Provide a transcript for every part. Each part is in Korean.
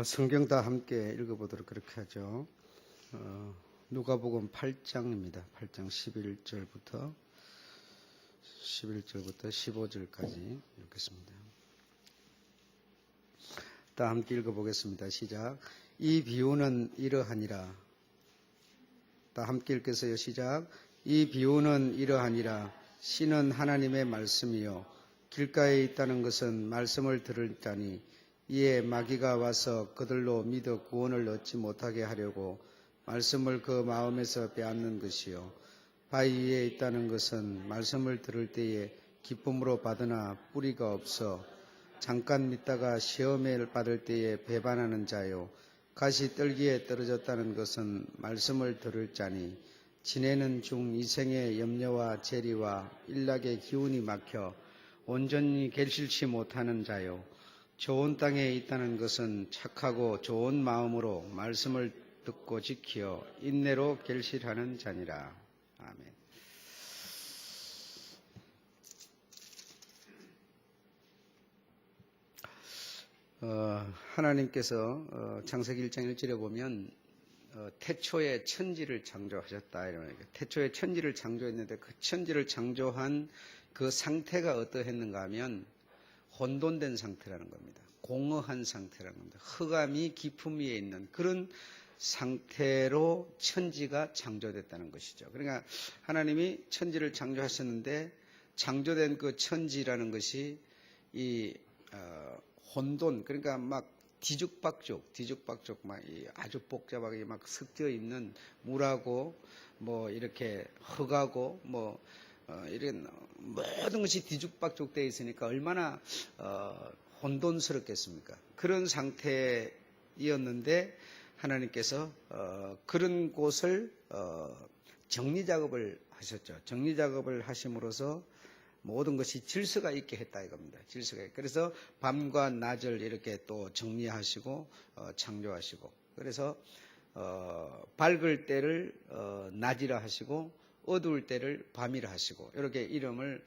성경 다 함께 읽어보도록 그렇게 하죠. 누가복음 8장입니다. 8장 11절부터 15절까지 읽겠습니다. 다 함께 읽어보겠습니다. 시작. 이 비유는 이러하니라. 다 함께 읽겠어요. 시작. 이 비유는 이러하니라. 씨는 하나님의 말씀이요 길가에 있다는 것은 말씀을 들을 자니 이에 마귀가 와서 그들로 믿어 구원을 얻지 못하게 하려고 말씀을 그 마음에서 빼앗는 것이요 바위 위에 있다는 것은 말씀을 들을 때에 기쁨으로 받으나 뿌리가 없어 잠깐 믿다가 시험을 받을 때에 배반하는 자요 가시 떨기에 떨어졌다는 것은 말씀을 들을 자니 지내는 중 이생의 염려와 재리와 일락의 기운이 막혀 온전히 결실치 못하는 자요 좋은 땅에 있다는 것은 착하고 좋은 마음으로 말씀을 듣고 지키어 인내로 결실하는 자니라. 아멘. 하나님께서 창세기 1장 1절에 보면 태초에 천지를 창조하셨다. 이러면 태초에 천지를 창조했는데 그 천지를 창조한 그 상태가 어떠했는가 하면 혼돈된 상태라는 겁니다. 공허한 상태라는 겁니다. 흑암이 깊음 위에 있는 그런 상태로 천지가 창조됐다는 것이죠. 그러니까 하나님이 천지를 창조하셨는데 창조된 그 천지라는 것이 이 혼돈, 그러니까 막 뒤죽박죽 막 아주 복잡하게 막 섞여 있는 물하고 뭐 이렇게 흙하고 뭐 이런 모든 것이 뒤죽박죽 되어 있으니까 얼마나 혼돈스럽겠습니까? 그런 상태였는데 하나님께서 그런 곳을 정리작업을 하셨죠. 정리작업을 하심으로써 모든 것이 질서가 있게 했다 이겁니다. 질서가 있게. 그래서 밤과 낮을 이렇게 또 정리하시고 창조하시고 그래서 밝을 때를 낮이라 하시고 어두울 때를 밤이라 하시고 이렇게 이름을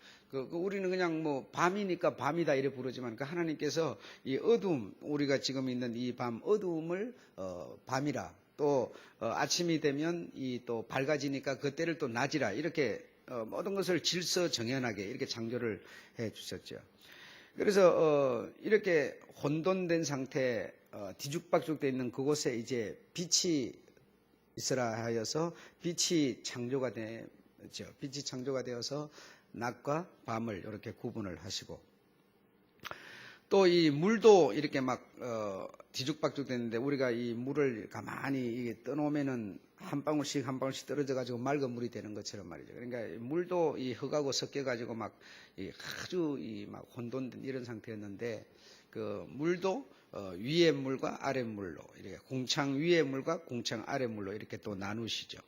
우리는 그냥 뭐 밤이니까 밤이다 이래 부르지만 그 하나님께서 이 어두움 우리가 지금 있는 이 밤 어두움을 밤이라 또 아침이 되면 이 또 밝아지니까 그때를 또 낮이라 이렇게 모든 것을 질서 정연하게 이렇게 창조를 해 주셨죠. 그래서 이렇게 혼돈된 상태 뒤죽박죽 되어 있는 그곳에 이제 빛이 있으라 하여서 빛이 창조가 되죠. 빛이 창조가 되어서 낮과 밤을 이렇게 구분을 하시고 또 이 물도 이렇게 막 뒤죽박죽 됐는데 우리가 이 물을 가만히 떠놓으면은 한 방울씩 한 방울씩 떨어져 가지고 맑은 물이 되는 것처럼 말이죠. 그러니까 물도 이 흙하고 섞여 가지고 막 아주 막 혼돈된 이런 상태였는데 그 물도 위의 물과 아래 물로 이렇게 공창 위의 물과 공창 아래 물로 이렇게 또 나누시죠.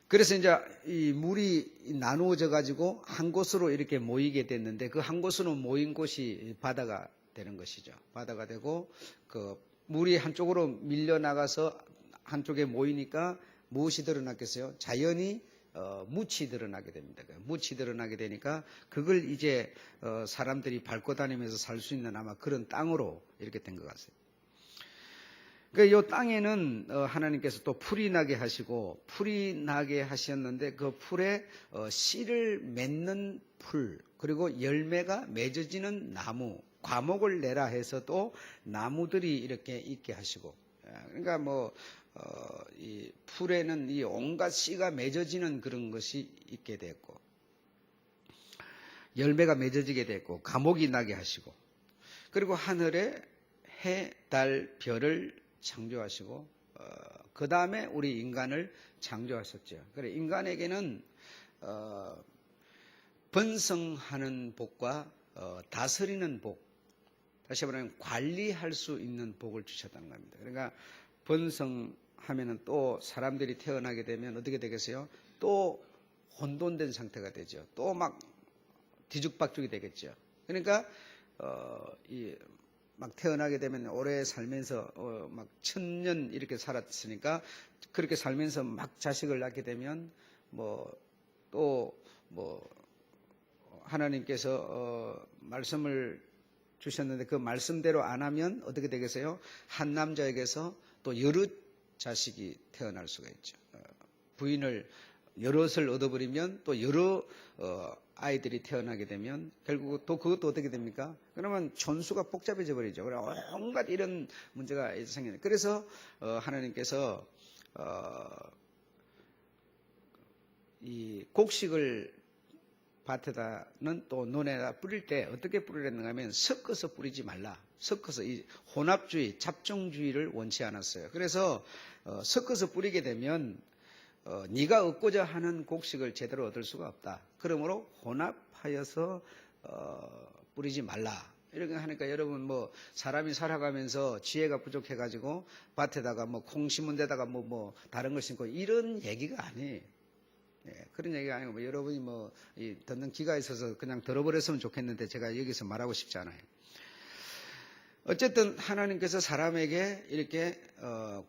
그래서 이제 이 물이 나누어져 가지고 한 곳으로 이렇게 모이게 됐는데 그 한 곳으로 모인 곳이 바다가 되는 것이죠. 바다가 되고 그 물이 한쪽으로 밀려 나가서 한쪽에 모이니까 무엇이 드러났겠어요? 자연이 묻이 드러나게 됩니다. 묻이 드러나게 되니까 그걸 이제 사람들이 밟고 다니면서 살 수 있는 아마 그런 땅으로 이렇게 된 것 같아요. 그러니까 이 땅에는 하나님께서 또 풀이 나게 하시고 풀이 나게 하셨는데 그 풀에 씨를 맺는 풀 그리고 열매가 맺어지는 나무 과목을 내라 해서 또 나무들이 이렇게 있게 하시고 그러니까 뭐 이 풀에는 이 온갖 씨가 맺어지는 그런 것이 있게 됐고 열매가 맺어지게 됐고 과목이 나게 하시고 그리고 하늘에 해, 달, 별을 창조하시고 그 다음에 우리 인간을 창조하셨죠. 그래 인간에게는 번성하는 복과 다스리는 복, 다시 말하면 관리할 수 있는 복을 주셨다는 겁니다. 그러니까 번성하면은 또 사람들이 태어나게 되면 어떻게 되겠어요? 또 혼돈된 상태가 되죠. 또 막 뒤죽박죽이 되겠죠. 그러니까 막 태어나게 되면 오래 살면서 막 1000년 이렇게 살았으니까 그렇게 살면서 막 자식을 낳게 되면 하나님께서 말씀을 주셨는데 그 말씀대로 안 하면 어떻게 되겠어요? 한 남자에게서 또 여러 자식이 태어날 수가 있죠. 부인을 여럿을 얻어버리면 또 여러 아이들이 태어나게 되면 결국 또 그것도 어떻게 됩니까? 그러면 촌수가 복잡해져 버리죠. 그래 온갖 이런 문제가 생기는. 그래서 하나님께서 이 곡식을 밭에다는 또 논에다 뿌릴 때 어떻게 뿌리랬는가 하면 섞어서 뿌리지 말라. 섞어서 이 혼합주의, 잡종주의를 원치 않았어요. 그래서 섞어서 뿌리게 되면 네가 얻고자 하는 곡식을 제대로 얻을 수가 없다. 그러므로 혼합하여서 뿌리지 말라. 이렇게 하니까 여러분 뭐 사람이 살아가면서 지혜가 부족해가지고 밭에다가 뭐 콩 심은 데다가 뭐 다른 걸 심고 이런 얘기가 아니에요. 예, 그런 얘기가 아니고 뭐 여러분이 뭐 듣는 귀가 있어서 그냥 들어버렸으면 좋겠는데 제가 여기서 말하고 싶지 않아요. 어쨌든 하나님께서 사람에게 이렇게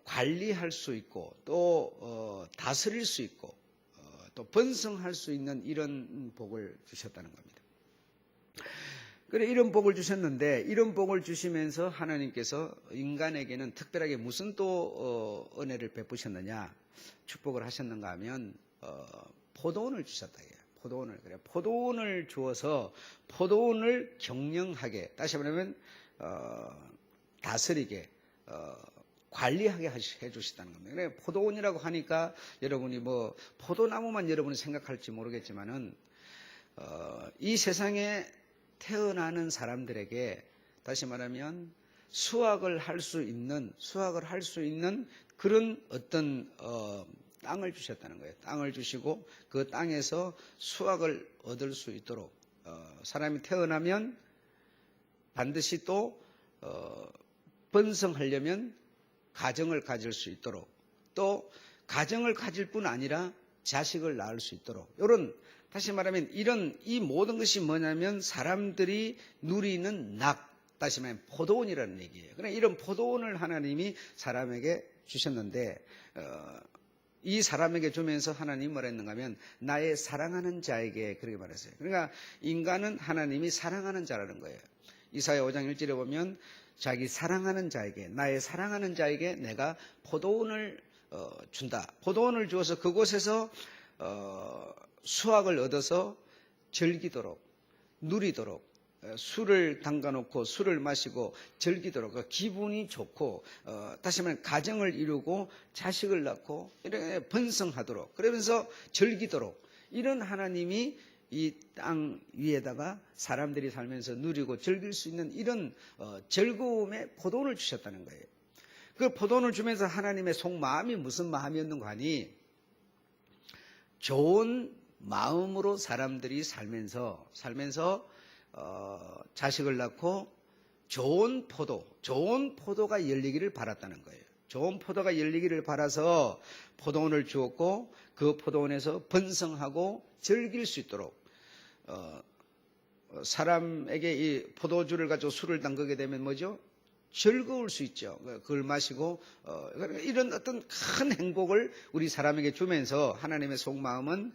관리할 수 있고 또 다스릴 수 있고 또 번성할 수 있는 이런 복을 주셨다는 겁니다. 그래 이런 복을 주셨는데 이런 복을 주시면서 하나님께서 인간에게는 특별하게 무슨 또 은혜를 베푸셨느냐 축복을 하셨는가 하면 포도원을 주셨다. 포도원을 그래 포도원을 주어서 포도원을 경영하게 다시 말하면 다스리게 관리하게 해주시다는 겁니다. 그래 포도원이라고 하니까 여러분이 뭐 포도나무만 여러분이 생각할지 모르겠지만은 이 세상에 태어나는 사람들에게 다시 말하면 수확을 할 수 있는 그런 어떤 땅을 주셨다는 거예요. 땅을 주시고 그 땅에서 수확을 얻을 수 있도록 사람이 태어나면 반드시 또 번성하려면 가정을 가질 수 있도록 또 가정을 가질 뿐 아니라 자식을 낳을 수 있도록 이런 다시 말하면 이 모든 것이 뭐냐면 사람들이 누리는 다시 말하면 포도원이라는 얘기예요. 그러니까 이런 포도원을 하나님이 사람에게 주셨는데 이 사람에게 주면서 하나님이 뭐라 했는가 하면 나의 사랑하는 자에게 그렇게 말했어요. 그러니까 인간은 하나님이 사랑하는 자라는 거예요. 이사야 5장 1절에 보면 자기 사랑하는 자에게 나의 사랑하는 자에게 내가 포도원을 준다. 포도원을 주어서 그곳에서 수확을 얻어서 즐기도록 누리도록 술을 담가놓고 술을 마시고 즐기도록 기분이 좋고 다시 말하면 가정을 이루고 자식을 낳고 이렇게 번성하도록 그러면서 즐기도록 이런 하나님이 이 땅 위에다가 사람들이 살면서 누리고 즐길 수 있는 이런 즐거움의 포도원을 주셨다는 거예요. 그 포도원을 주면서 하나님의 속마음이 무슨 마음이었는가 하니 좋은 마음으로 사람들이 살면서 자식을 낳고 좋은 포도가 열리기를 바랐다는 거예요. 좋은 포도가 열리기를 바라서 포도원을 주었고 그 포도원에서 번성하고 즐길 수 있도록 사람에게 이 포도주를 가지고 술을 담그게 되면 뭐죠? 즐거울 수 있죠. 그걸 마시고 이런 어떤 큰 행복을 우리 사람에게 주면서 하나님의 속마음은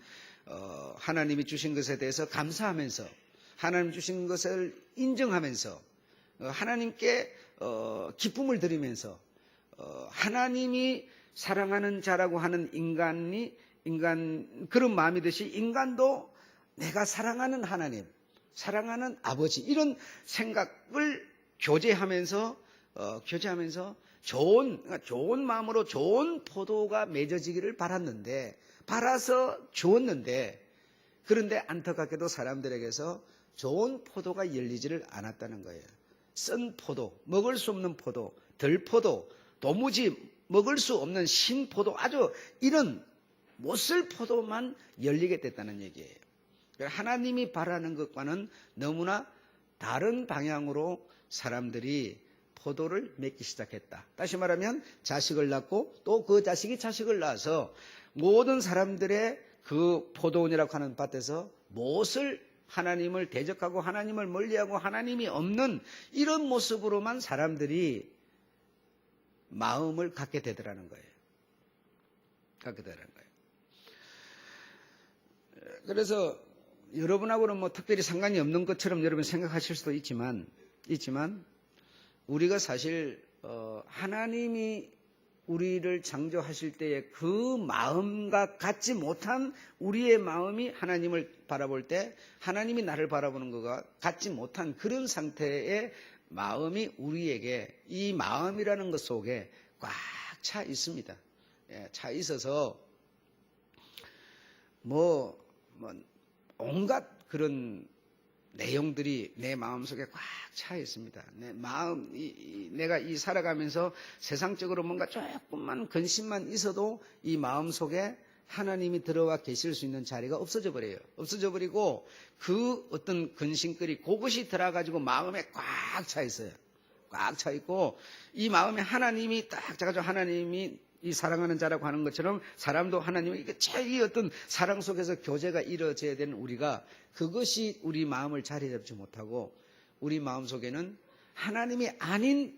하나님이 주신 것에 대해서 감사하면서 하나님 주신 것을 인정하면서 하나님께 기쁨을 드리면서 하나님이 사랑하는 자라고 하는 인간 그런 마음이듯이 인간도 내가 사랑하는 하나님, 사랑하는 아버지 이런 생각을 교제하면서 좋은 마음으로 좋은 포도가 맺어지기를 바라서 주었는데 그런데 안타깝게도 사람들에게서 좋은 포도가 열리지를 않았다는 거예요. 쓴 포도, 먹을 수 없는 포도, 들포도, 도무지 먹을 수 없는 신포도 아주 이런 못쓸 포도만 열리게 됐다는 얘기예요. 하나님이 바라는 것과는 너무나 다른 방향으로 사람들이 포도를 맺기 시작했다. 다시 말하면 자식을 낳고 또 그 자식이 자식을 낳아서 모든 사람들의 그 포도원이라고 하는 밭에서 무엇을 하나님을 대적하고 하나님을 멀리하고 하나님이 없는 이런 모습으로만 사람들이 마음을 갖게 되더라는 거예요. 그래서 여러분하고는 뭐 특별히 상관이 없는 것처럼 여러분 생각하실 수도 있지만 있지만 우리가 사실 하나님이 우리를 창조하실 때에 그 마음과 같지 못한 우리의 마음이 하나님을 바라볼 때 하나님이 나를 바라보는 것과 같지 못한 그런 상태의 마음이 우리에게 이 마음이라는 것 속에 꽉 차 있습니다. 차 있어서 온갖 그런 내용들이 내 마음속에 꽉 차 있습니다. 내 마음, 내가 이 살아가면서 세상적으로 뭔가 조금만 근심만 있어도 이 마음 속에 하나님이 들어와 계실 수 있는 자리가 없어져 버려요. 없어져 버리고 그 어떤 근심거리 그것이 들어가지고 마음에 꽉 차 있어요. 꽉 차 있고 이 마음에 하나님이 딱 잡아서 하나님이 이 사랑하는 자라고 하는 것처럼 사람도 하나님의 이 어떤 사랑 속에서 교제가 이루어져야 되는 우리가 그것이 우리 마음을 자리 잡지 못하고 우리 마음 속에는 하나님이 아닌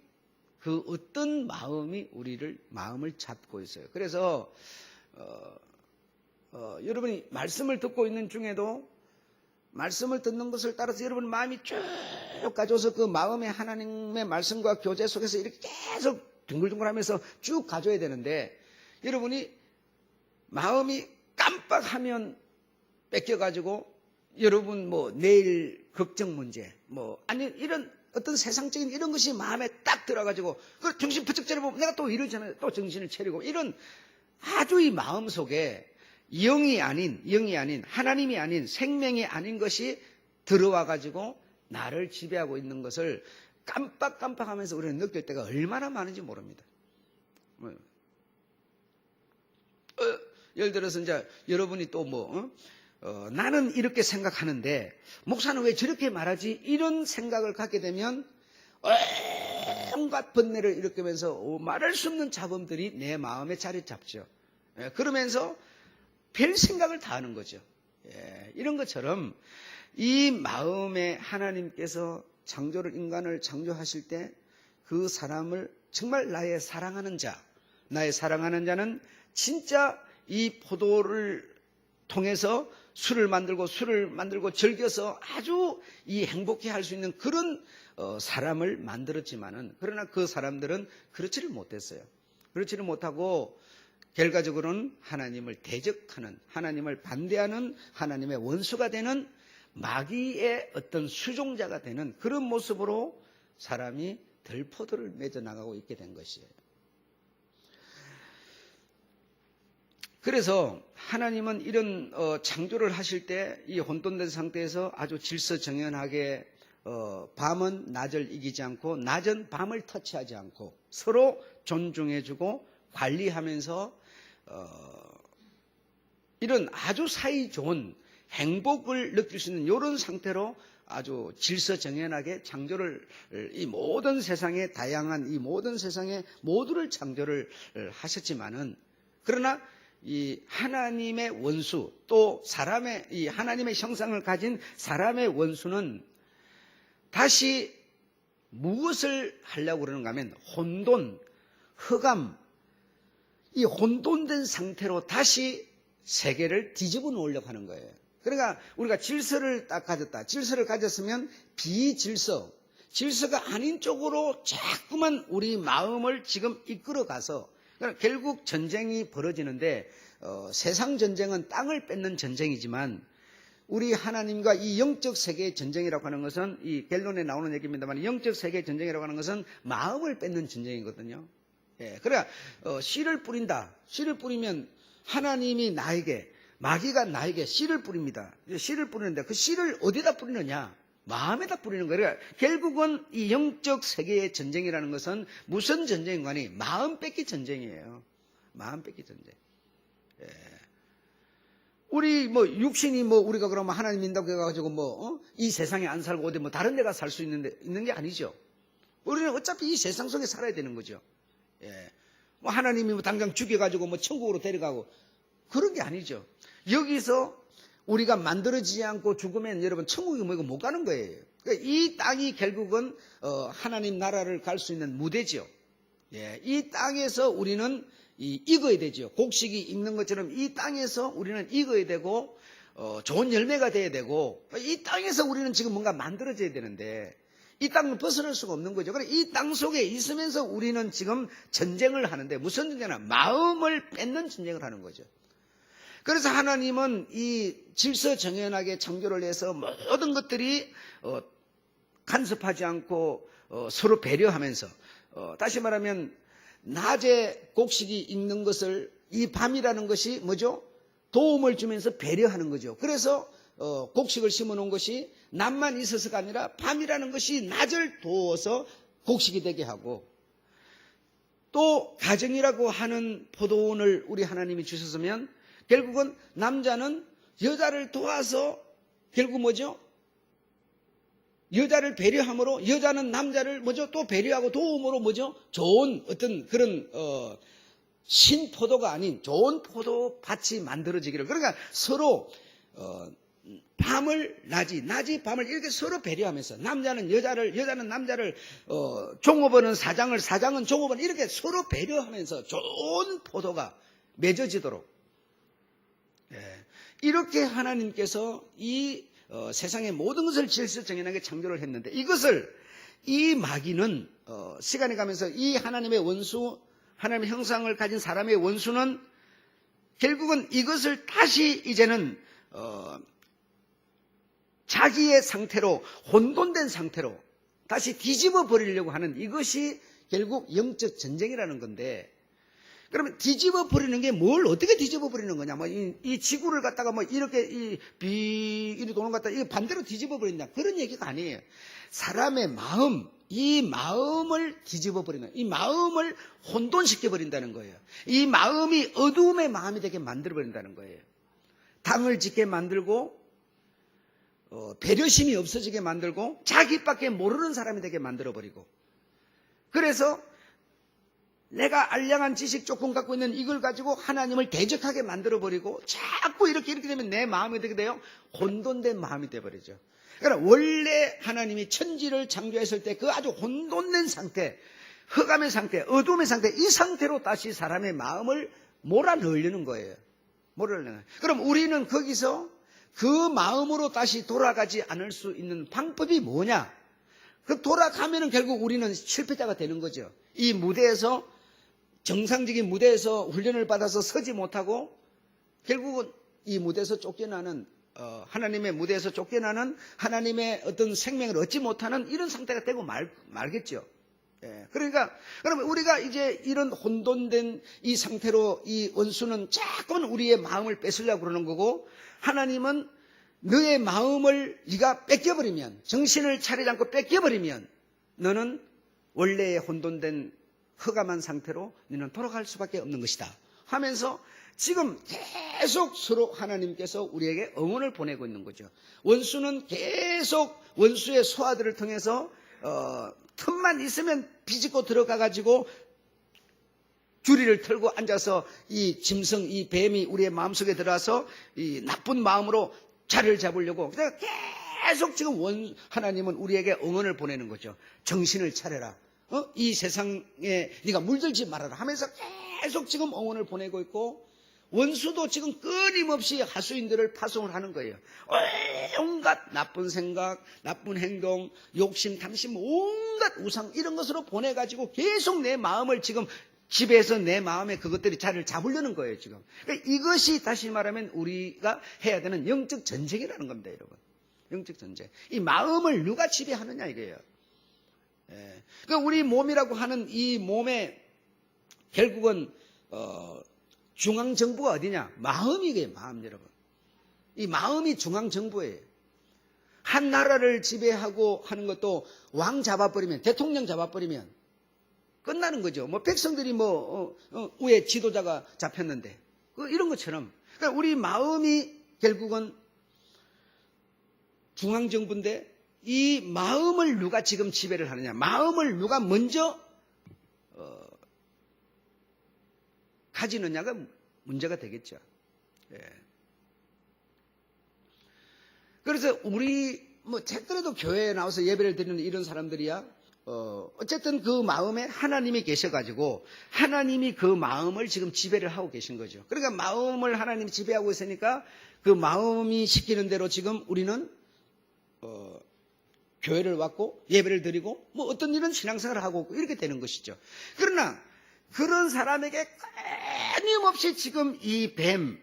그 어떤 마음이 마음을 잡고 있어요. 그래서 여러분이 말씀을 듣고 있는 중에도 말씀을 듣는 것을 따라서 여러분 마음이 쭉 가져서 그 마음에 하나님의 말씀과 교제 속에서 이렇게 계속 둥글둥글하면서 쭉 가져야 되는데 여러분이 마음이 깜빡하면 뺏겨가지고 여러분 내일 걱정 문제 아니 이런 어떤 세상적인 이런 것이 마음에 딱 들어가지고 그 정신 부쩍 차려보면 내가 또 이러잖아요. 또 정신을 차리고 이런 아주 이 마음 속에 영이 아닌 하나님이 아닌 생명이 아닌 것이 들어와가지고 나를 지배하고 있는 것을 깜빡깜빡하면서 우리는 느낄 때가 얼마나 많은지 모릅니다. 예를 들어서 이제 여러분이 또 나는 이렇게 생각하는데 목사는 왜 저렇게 말하지? 이런 생각을 갖게 되면 온갖 번뇌를 일으키면서 말할 수 없는 잡음들이 내 마음에 자리 잡죠. 그러면서 별 생각을 다 하는 거죠. 이런 것처럼 이 마음에 하나님께서 인간을 창조하실 때 그 사람을 정말 나의 사랑하는 자는 진짜 이 포도를 통해서 술을 만들고 즐겨서 아주 이 행복해 할 수 있는 그런 사람을 만들었지만은 그러나 그 사람들은 그렇지를 못했어요. 그렇지를 못하고 결과적으로는 하나님을 대적하는, 하나님을 반대하는 하나님의 원수가 되는 마귀의 어떤 수종자가 되는 그런 모습으로 사람이 들포도를 맺어 나가고 있게 된 것이에요. 그래서 하나님은 이런 창조를 하실 때 이 혼돈된 상태에서 아주 질서정연하게 밤은 낮을 이기지 않고 낮은 밤을 터치하지 않고 서로 존중해주고 관리하면서 이런 아주 사이 좋은 행복을 느낄 수 있는 이런 상태로 아주 질서정연하게 창조를 이 모든 세상의 다양한 이 모든 세상의 모두를 창조를 하셨지만은 그러나 이 하나님의 원수 또 이 하나님의 형상을 가진 사람의 원수는 다시 무엇을 하려고 그러는가 하면 혼돈, 흑암, 이 혼돈된 상태로 다시 세계를 뒤집어 놓으려고 하는 거예요. 그러니까 우리가 질서를 딱 가졌다. 질서를 가졌으면 질서가 아닌 쪽으로 자꾸만 우리 마음을 지금 이끌어가서 그러니까 결국 전쟁이 벌어지는데 세상 전쟁은 땅을 뺏는 전쟁이지만 우리 하나님과 이 영적 세계의 전쟁이라고 하는 것은 이 결론에 나오는 얘기입니다만 영적 세계의 전쟁이라고 하는 것은 마음을 뺏는 전쟁이거든요. 그러니까 씨를 뿌린다. 씨를 뿌리면 하나님이 나에게 마귀가 나에게 씨를 뿌립니다. 씨를 뿌리는데 그 씨를 어디다 뿌리느냐? 마음에다 뿌리는 거예요. 그러니까 결국은 이 영적 세계의 전쟁이라는 것은 무슨 전쟁인가니 마음 뺏기 전쟁이에요. 마음 뺏기 전쟁. 우리 육신이 우리가 그러면 하나님 믿는다고 해가지고 이 세상에 안 살고 어디 다른 데가 살 수 있는 게 아니죠. 우리는 어차피 이 세상 속에 살아야 되는 거죠. 하나님이 당장 죽여가지고 천국으로 데려가고 그런 게 아니죠. 여기서 우리가 만들어지지 않고 죽으면 여러분 천국이 이거 못 가는 거예요. 그러니까 이 땅이 결국은 하나님 나라를 갈 수 있는 무대죠. 이 땅에서 우리는 익어야 되죠. 곡식이 익는 것처럼 이 땅에서 우리는 익어야 되고 좋은 열매가 돼야 되고 이 땅에서 우리는 지금 뭔가 만들어져야 되는데 이 땅을 벗어날 수가 없는 거죠. 그래 이 땅 속에 있으면서 우리는 지금 전쟁을 하는데 무슨 전쟁이냐? 마음을 뺏는 전쟁을 하는 거죠. 그래서 하나님은 이 질서정연하게 창조를 해서 모든 것들이 간섭하지 않고 서로 배려하면서 다시 말하면 낮에 곡식이 익는 것을 이 밤이라는 것이 뭐죠? 도움을 주면서 배려하는 거죠. 그래서 곡식을 심어놓은 것이 낮만 있어서가 아니라 밤이라는 것이 낮을 도워서 곡식이 되게 하고 또 가정이라고 하는 포도원을 우리 하나님이 주셨으면 결국은 남자는 여자를 도와서 결국 뭐죠? 여자를 배려함으로 여자는 남자를 뭐죠? 또 배려하고 도움으로 뭐죠? 좋은 어떤 그런 신포도가 아닌 좋은 포도밭이 만들어지기를. 그러니까 서로 밤을 낮이 밤을 이렇게 서로 배려하면서 남자는 여자를 여자는 남자를 종업원은 사장은 종업원 이렇게 서로 배려하면서 좋은 포도가 맺어지도록 이렇게 하나님께서 이 세상의 모든 것을 질서정연하게 창조를 했는데 이것을 이 마귀는 시간이 가면서 이 하나님의 원수 하나님의 형상을 가진 사람의 원수는 결국은 이것을 다시 이제는 자기의 상태로 혼돈된 상태로 다시 뒤집어 버리려고 하는 이것이 결국 영적 전쟁이라는 건데 그러면 뒤집어 버리는 게 뭘 어떻게 뒤집어 버리는 거냐? 뭐 이 지구를 갖다가 뭐 이렇게 이리 도는 것 같다. 이거 반대로 뒤집어 버린다. 그런 얘기가 아니에요. 사람의 마음, 이 마음을 뒤집어 버리는, 이 마음을 혼돈시켜 버린다는 거예요. 이 마음이 어두움의 마음이 되게 만들어 버린다는 거예요. 당을 짓게 만들고 배려심이 없어지게 만들고 자기밖에 모르는 사람이 되게 만들어 버리고 그래서 내가 알량한 지식 조금 갖고 있는 이걸 가지고 하나님을 대적하게 만들어버리고 자꾸 이렇게 되면 내 마음이 어떻게 돼요? 혼돈된 마음이 돼버리죠. 그러니까 원래 하나님이 천지를 창조했을 때 그 아주 혼돈된 상태, 흑암의 상태, 어두움의 상태 이 상태로 다시 사람의 마음을 몰아넣으려는 거예요. 몰아넣으려는. 그럼 우리는 거기서 그 마음으로 다시 돌아가지 않을 수 있는 방법이 뭐냐? 그 돌아가면은 결국 우리는 실패자가 되는 거죠. 이 무대에서 정상적인 무대에서 훈련을 받아서 서지 못하고 결국은 이 무대에서 쫓겨나는 하나님의 무대에서 쫓겨나는 하나님의 어떤 생명을 얻지 못하는 이런 상태가 되고 말겠죠. 예. 그러니까 그러면 우리가 이제 이런 혼돈된 이 상태로 이 원수는 자꾸만 우리의 마음을 뺏으려고 그러는 거고 하나님은 너의 마음을 네가 뺏겨버리면 정신을 차리지 않고 뺏겨버리면 너는 원래의 혼돈된 흑암한 상태로 너는 돌아갈 수밖에 없는 것이다 하면서 지금 계속 서로 하나님께서 우리에게 응원을 보내고 있는 거죠. 원수는 계속 원수의 소아들을 통해서 틈만 있으면 비집고 들어가가지고 주리를 털고 앉아서 이 짐승, 이 뱀이 우리의 마음속에 들어와서 이 나쁜 마음으로 자리를 잡으려고 계속 지금 하나님은 우리에게 응원을 보내는 거죠. 정신을 차려라. 이 세상에 네가 물들지 말아라 하면서 계속 지금 응원을 보내고 있고 원수도 지금 끊임없이 하수인들을 파송을 하는 거예요. 온갖 나쁜 생각, 나쁜 행동, 욕심, 탐심, 온갖 우상 이런 것으로 보내가지고 계속 내 마음을 지금 지배해서 내 마음에 그것들이 자리를 잡으려는 거예요 지금. 그러니까 이것이 다시 말하면 우리가 해야 되는 영적 전쟁이라는 겁니다 여러분. 영적 전쟁. 이 마음을 누가 지배하느냐 이거예요. 예. 그러니까 우리 몸이라고 하는 이 몸에 결국은 중앙정부가 어디냐? 마음이에요, 마음 여러분. 이 마음이 중앙정부예요. 한 나라를 지배하고 하는 것도 왕 잡아버리면, 대통령 잡아버리면 끝나는 거죠. 뭐 백성들이 위에 지도자가 잡혔는데 이런 것처럼 그러니까 우리 마음이 결국은 중앙정부인데 이 마음을 누가 지금 지배를 하느냐? 마음을 누가 먼저 가지느냐가 문제가 되겠죠. 예. 그래서 우리 그래도 교회에 나와서 예배를 드리는 이런 사람들이야. 어쨌든 그 마음에 하나님이 계셔가지고 하나님이 그 마음을 지금 지배를 하고 계신 거죠. 그러니까 마음을 하나님이 지배하고 있으니까 그 마음이 시키는 대로 지금 우리는 교회를 왔고 예배를 드리고 뭐 어떤 일은 신앙생활을 하고 이렇게 되는 것이죠. 그러나 그런 사람에게 끊임없이 지금 이 뱀,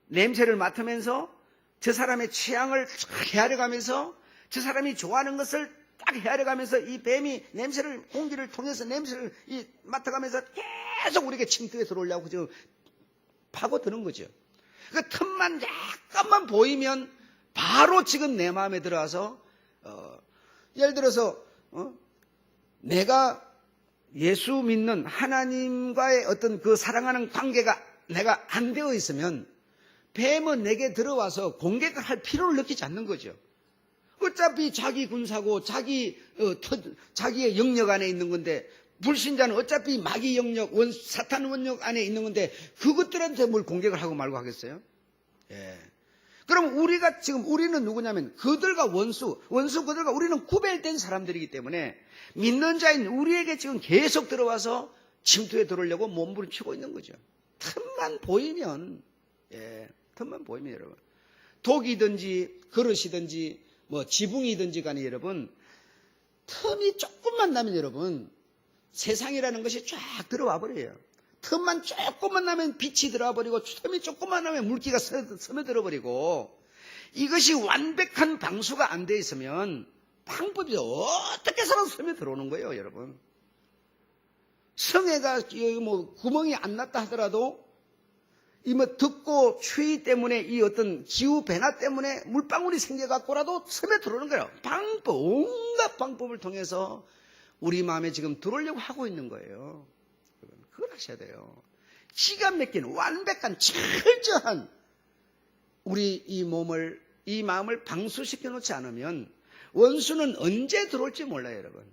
냄새를 맡으면서 저 사람의 취향을 헤아려가면서 저 사람이 좋아하는 것을 딱 헤아려가면서 이 뱀이 공기를 통해서 냄새를 맡아가면서 계속 우리에게 침투해 들어오려고 지금 파고드는 거죠. 그 틈만 약간만 보이면 바로 지금 내 마음에 들어와서 예를 들어서 내가 예수 믿는 하나님과의 어떤 그 사랑하는 관계가 내가 안 되어 있으면 뱀은 내게 들어와서 공격을 할 필요를 느끼지 않는 거죠. 어차피 자기 군사고 자기의 영역 안에 있는 건데, 불신자는 어차피 마귀 영역, 사탄 원역 안에 있는 건데 그것들한테 뭘 공격을 하고 말고 하겠어요? 예. 그럼 우리는 누구냐면 그들과 그들과 우리는 구별된 사람들이기 때문에 믿는 자인 우리에게 지금 계속 들어와서 침투해 들어오려고 몸부림치고 있는 거죠. 틈만 보이면 여러분, 독이든지 그릇이든지 뭐 지붕이든지 간에 여러분, 틈이 조금만 나면 여러분, 세상이라는 것이 쫙 들어와 버려요. 틈만 조금만 나면 빛이 들어와 버리고, 틈이 조금만 나면 물기가 스며들어 버리고, 이것이 완벽한 방수가 안 돼 있으면 방법이 어떻게 해서는 스며들어오는 거예요, 여러분. 성에가 뭐 구멍이 안 났다 하더라도 이 뭐 덥고 추위 때문에 이 어떤 기후 변화 때문에 물방울이 생겨갖고라도 스며 들어오는 거예요. 온갖 방법을 통해서 우리 마음에 지금 들어오려고 하고 있는 거예요. 그걸 하셔야 돼요. 기가 막힌 완벽한 철저한 우리 이 마음을 방수시켜 놓지 않으면 원수는 언제 들어올지 몰라요, 여러분.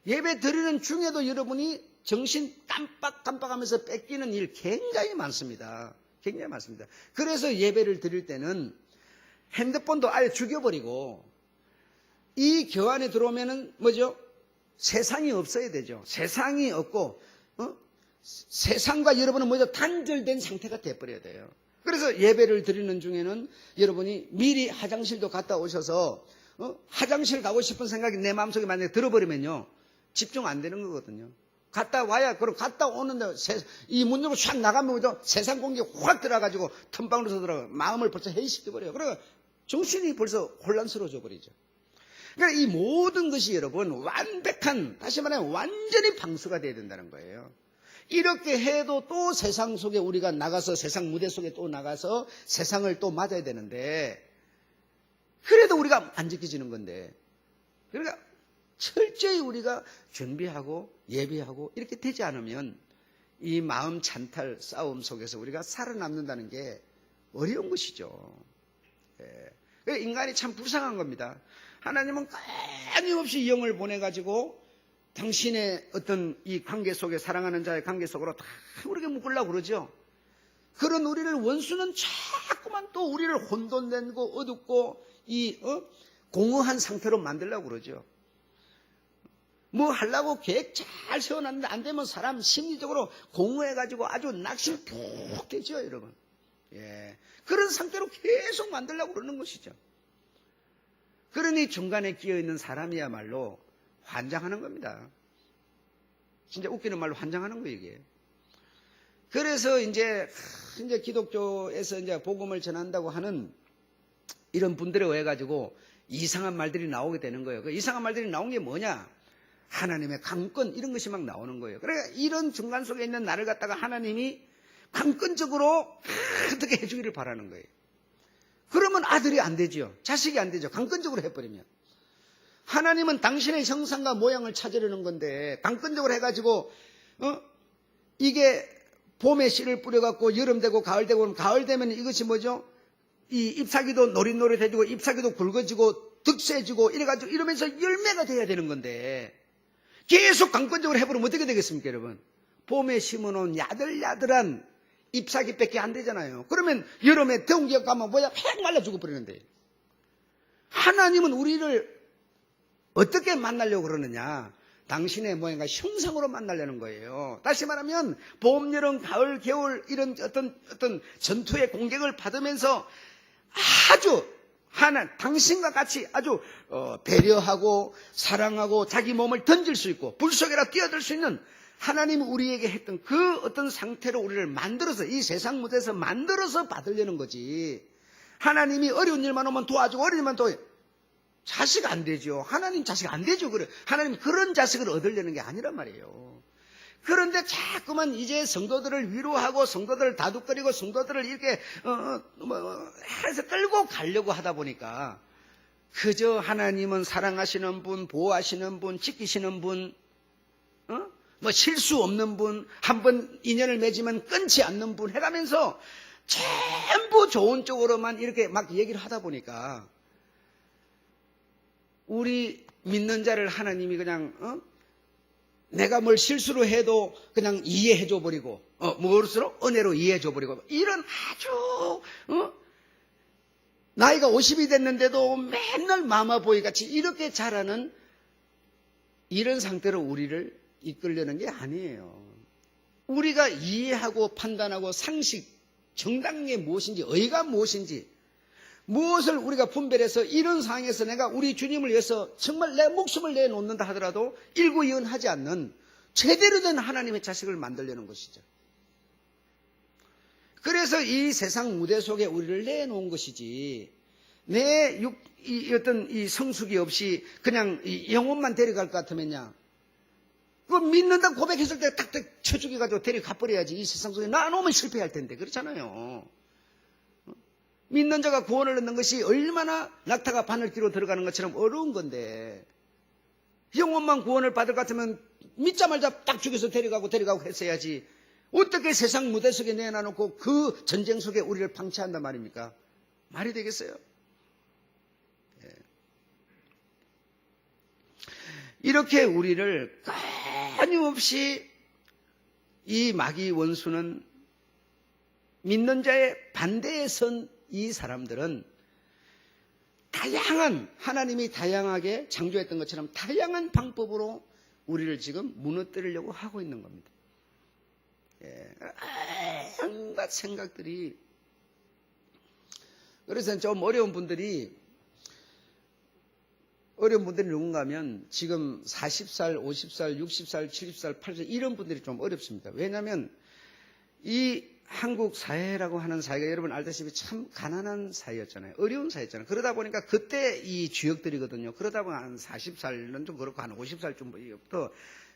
예배 드리는 중에도 여러분이 정신 깜빡깜빡하면서 뺏기는 일 굉장히 많습니다. 굉장히 많습니다. 그래서 예배를 드릴 때는 핸드폰도 아예 죽여버리고, 이 교안에 들어오면은 뭐죠? 세상이 없어야 되죠. 세상이 없고 세상과 여러분은 뭐죠? 단절된 상태가 돼버려야 돼요. 그래서 예배를 드리는 중에는 여러분이 미리 화장실도 갔다 오셔서 화장실 가고 싶은 생각이 내 마음속에 만약에 들어버리면요, 집중 안 되는 거거든요. 갔다 와야, 그럼 갔다 오는데 이 문으로 샥 나가면 뭐죠? 세상 공기 확 들어가지고 틈방으로 들어가 마음을 벌써 해이시켜버려요. 그러니까 정신이 벌써 혼란스러워져 버리죠. 그러니까 이 모든 것이 여러분 완벽한, 다시 말하면 완전히 방수가 돼야 된다는 거예요. 이렇게 해도 또 세상 속에 우리가 나가서, 세상 무대 속에 또 나가서 세상을 또 맞아야 되는데, 그래도 우리가 안 지켜지는 건데, 그러니까 철저히 우리가 준비하고 예비하고 이렇게 되지 않으면 이 마음 찬탈 싸움 속에서 우리가 살아남는다는 게 어려운 것이죠. 인간이 참 불쌍한 겁니다. 하나님은 끊임없이 영을 보내가지고 당신의 어떤 이 관계 속에, 사랑하는 자의 관계 속으로 다 우리에게 묶으려고 그러죠. 그런 우리를 원수는 자꾸만 또 우리를 혼돈되고 어둡고 공허한 상태로 만들려고 그러죠. 뭐 하려고 계획 잘 세워놨는데 안 되면 사람 심리적으로 공허해가지고 아주 낙심 푹 되죠, 여러분. 그런 상태로 계속 만들려고 그러는 것이죠. 그러니 중간에 끼어있는 사람이야말로 환장하는 겁니다. 진짜 웃기는 말로 환장하는 거예요, 이게. 그래서 이제 기독교에서 이제 복음을 전한다고 하는 이런 분들에 의해 가지고 이상한 말들이 나오게 되는 거예요. 그 이상한 말들이 나온 게 뭐냐? 하나님의 강권, 이런 것이 막 나오는 거예요. 그러니까 이런 중간 속에 있는 나를 갖다가 하나님이 강권적으로 어떻게 해주기를 바라는 거예요. 그러면 아들이 안 되죠. 자식이 안 되죠. 강권적으로 해버리면. 하나님은 당신의 형상과 모양을 찾으려는 건데, 강권적으로 해가지고 이게 봄에 씨를 뿌려갖고 여름 되고 가을 되고, 그럼 가을 되면 이것이 뭐죠? 이 잎사귀도 노릇노릇해지고 잎사귀도 굵어지고 득세지고 이래가지고 이러면서 열매가 돼야 되는 건데, 계속 강권적으로 해버리면 어떻게 되겠습니까, 여러분? 봄에 심어놓은 야들야들한 잎사귀밖에 안 되잖아요. 그러면 여름에 더운 기업 가면 뭐야? 팩 말라 죽어버리는데. 하나님은 우리를 어떻게 만나려고 그러느냐? 당신의 모양과 형상으로 만나려는 거예요. 다시 말하면 봄, 여름, 가을, 겨울 이런 어떤 전투의 공격을 받으면서 당신과 같이 아주 배려하고 사랑하고 자기 몸을 던질 수 있고 불 속에라 뛰어들 수 있는 하나님이 우리에게 했던 그 어떤 상태로 우리를 만들어서 이 세상 무대에서 만들어서 받으려는 거지. 하나님이 어려운 일만 오면 도와주고 어려운 일만 도와주고 자식 안 되죠. 하나님 자식 안 되죠. 그래. 하나님 그런 자식을 얻으려는 게 아니란 말이에요. 그런데 자꾸만 이제 성도들을 위로하고 성도들을 다독거리고 성도들을 이렇게 해서 끌고 가려고 하다 보니까 그저 하나님은 사랑하시는 분, 보호하시는 분, 지키시는 분, 뭐 실수 없는 분, 한번 인연을 맺으면 끊지 않는 분 해가면서 전부 좋은 쪽으로만 이렇게 막 얘기를 하다 보니까 우리 믿는 자를 하나님이 그냥 내가 뭘 실수로 해도 그냥 이해해 줘 버리고 무엇으로? 은혜로 이해해 줘 버리고 이런 아주 나이가 50이 됐는데도 맨날 마마보이 같이 이렇게 자라는 이런 상태로 우리를 이끌려는 게 아니에요. 우리가 이해하고 판단하고 상식, 정당한 무엇인지, 의가 무엇인지, 무엇을 우리가 분별해서 이런 상황에서 내가 우리 주님을 위해서 정말 내 목숨을 내놓는다 하더라도 일구이언하지 않는 제대로 된 하나님의 자식을 만들려는 것이죠. 그래서 이 세상 무대 속에 우리를 내놓은 것이지 내 어떤 이 성숙이 없이 그냥 이 영혼만 데려갈 것 같으면야 그 믿는다고 고백했을 때 딱딱 쳐 죽여가지고 데려가 버려야지. 이 세상 속에 놔놓으면 실패할 텐데 그렇잖아요. 믿는 자가 구원을 얻는 것이 얼마나 낙타가 바늘귀로 들어가는 것처럼 어려운 건데 영혼만 구원을 받을 것 같으면 믿자마자 딱 죽여서 데려가고 했어야지. 어떻게 세상 무대 속에 내놔놓고 그 전쟁 속에 우리를 방치한단 말입니까? 말이 되겠어요? 예. 이렇게 우리를 끊임없이 이 마귀 원수는 믿는 자의 반대에 선 이 사람들은 다양한 하나님이 다양하게 창조했던 것처럼 다양한 방법으로 우리를 지금 무너뜨리려고 하고 있는 겁니다. 온갖 생각들이. 그래서 좀 어려운 분들이 누군가 하면 지금 40살, 50살, 60살, 70살, 80살 이런 분들이 좀 어렵습니다. 왜냐하면 이 한국 사회라고 하는 사회가 여러분 알다시피 참 가난한 사회였잖아요. 어려운 사회였잖아요. 그러다 보니까 그때 이 주역들이거든요. 그러다 보면 한 40살은 좀 그렇고 한 50살쯤부터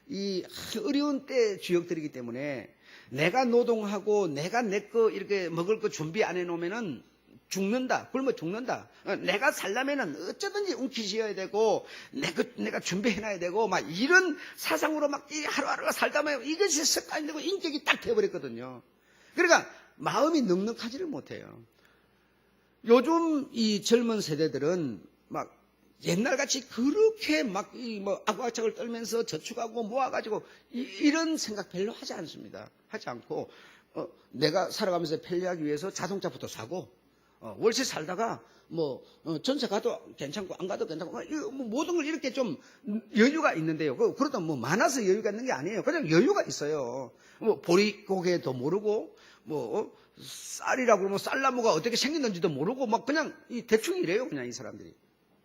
이 어려운 때 주역들이기 때문에 내가 노동하고 내가 내 거 이렇게 먹을 거 준비 안 해놓으면은 죽는다. 굶어 죽는다. 내가 살려면은 어쩌든지 움켜쥐어야 되고 내가 준비해놔야 되고 막 이런 사상으로 막 하루하루가 살다 보면 이것이 습관이 되고 인격이 딱 돼버렸거든요. 그러니까 마음이 넉넉하지를 못해요. 요즘 이 젊은 세대들은 막 옛날같이 그렇게 막 아구아착을 떨면서 저축하고 모아가지고 이런 생각 별로 하지 않습니다. 하지 않고 내가 살아가면서 편리하기 위해서 자동차부터 사고 월세 살다가 전세 가도 괜찮고 안 가도 괜찮고 모든 걸 이렇게 좀 여유가 있는데요. 그러다 많아서 여유가 있는 게 아니에요. 그냥 여유가 있어요. 보릿고개도 모르고 쌀이라고 그러면 쌀나무가 어떻게 생겼는지도 모르고 막 그냥 대충 이래요. 그냥 이 사람들이.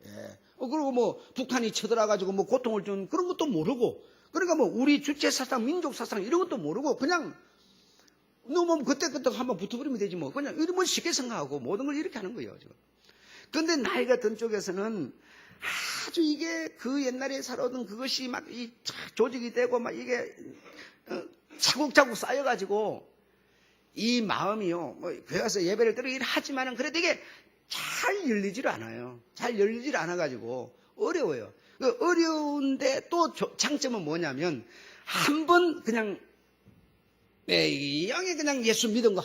예. 그리고 북한이 쳐들어가지고 고통을 준 그런 것도 모르고 그러니까 우리 주체 사상, 민족 사상 이런 것도 모르고 그냥 너무 그때그때 한번 붙어버리면 되지 그냥 이러면 쉽게 생각하고 모든 걸 이렇게 하는 거예요. 지금. 근데 나이가 든 쪽에서는 아주 이게 그 옛날에 살아오던 그것이 막 조직이 되고 막 이게 차곡차곡 쌓여가지고 이 마음이요. 교회 가서 예배를 드리긴 하지만은 그래도 이게 잘 열리질 않아요. 잘 열리질 않아가지고 어려워요. 어려운데 또 장점은 뭐냐면 한번 그냥 영에 그냥 예수 믿은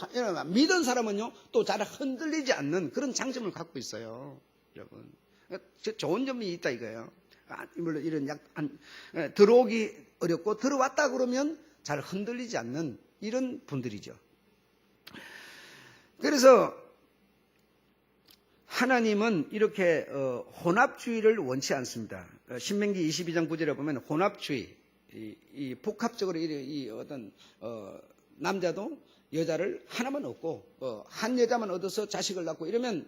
믿은 사람은요 또 잘 흔들리지 않는 그런 장점을 갖고 있어요. 여러분 좋은 점이 있다 이거예요. 물론 이런 들어오기 어렵고 들어왔다 그러면 잘 흔들리지 않는 이런 분들이죠. 그래서 하나님은 이렇게 혼합주의를 원치 않습니다. 신명기 22장 9절에 보면 혼합주의, 이 복합적으로 이 어떤 남자도 여자를 하나만 얻고 한 여자만 얻어서 자식을 낳고 이러면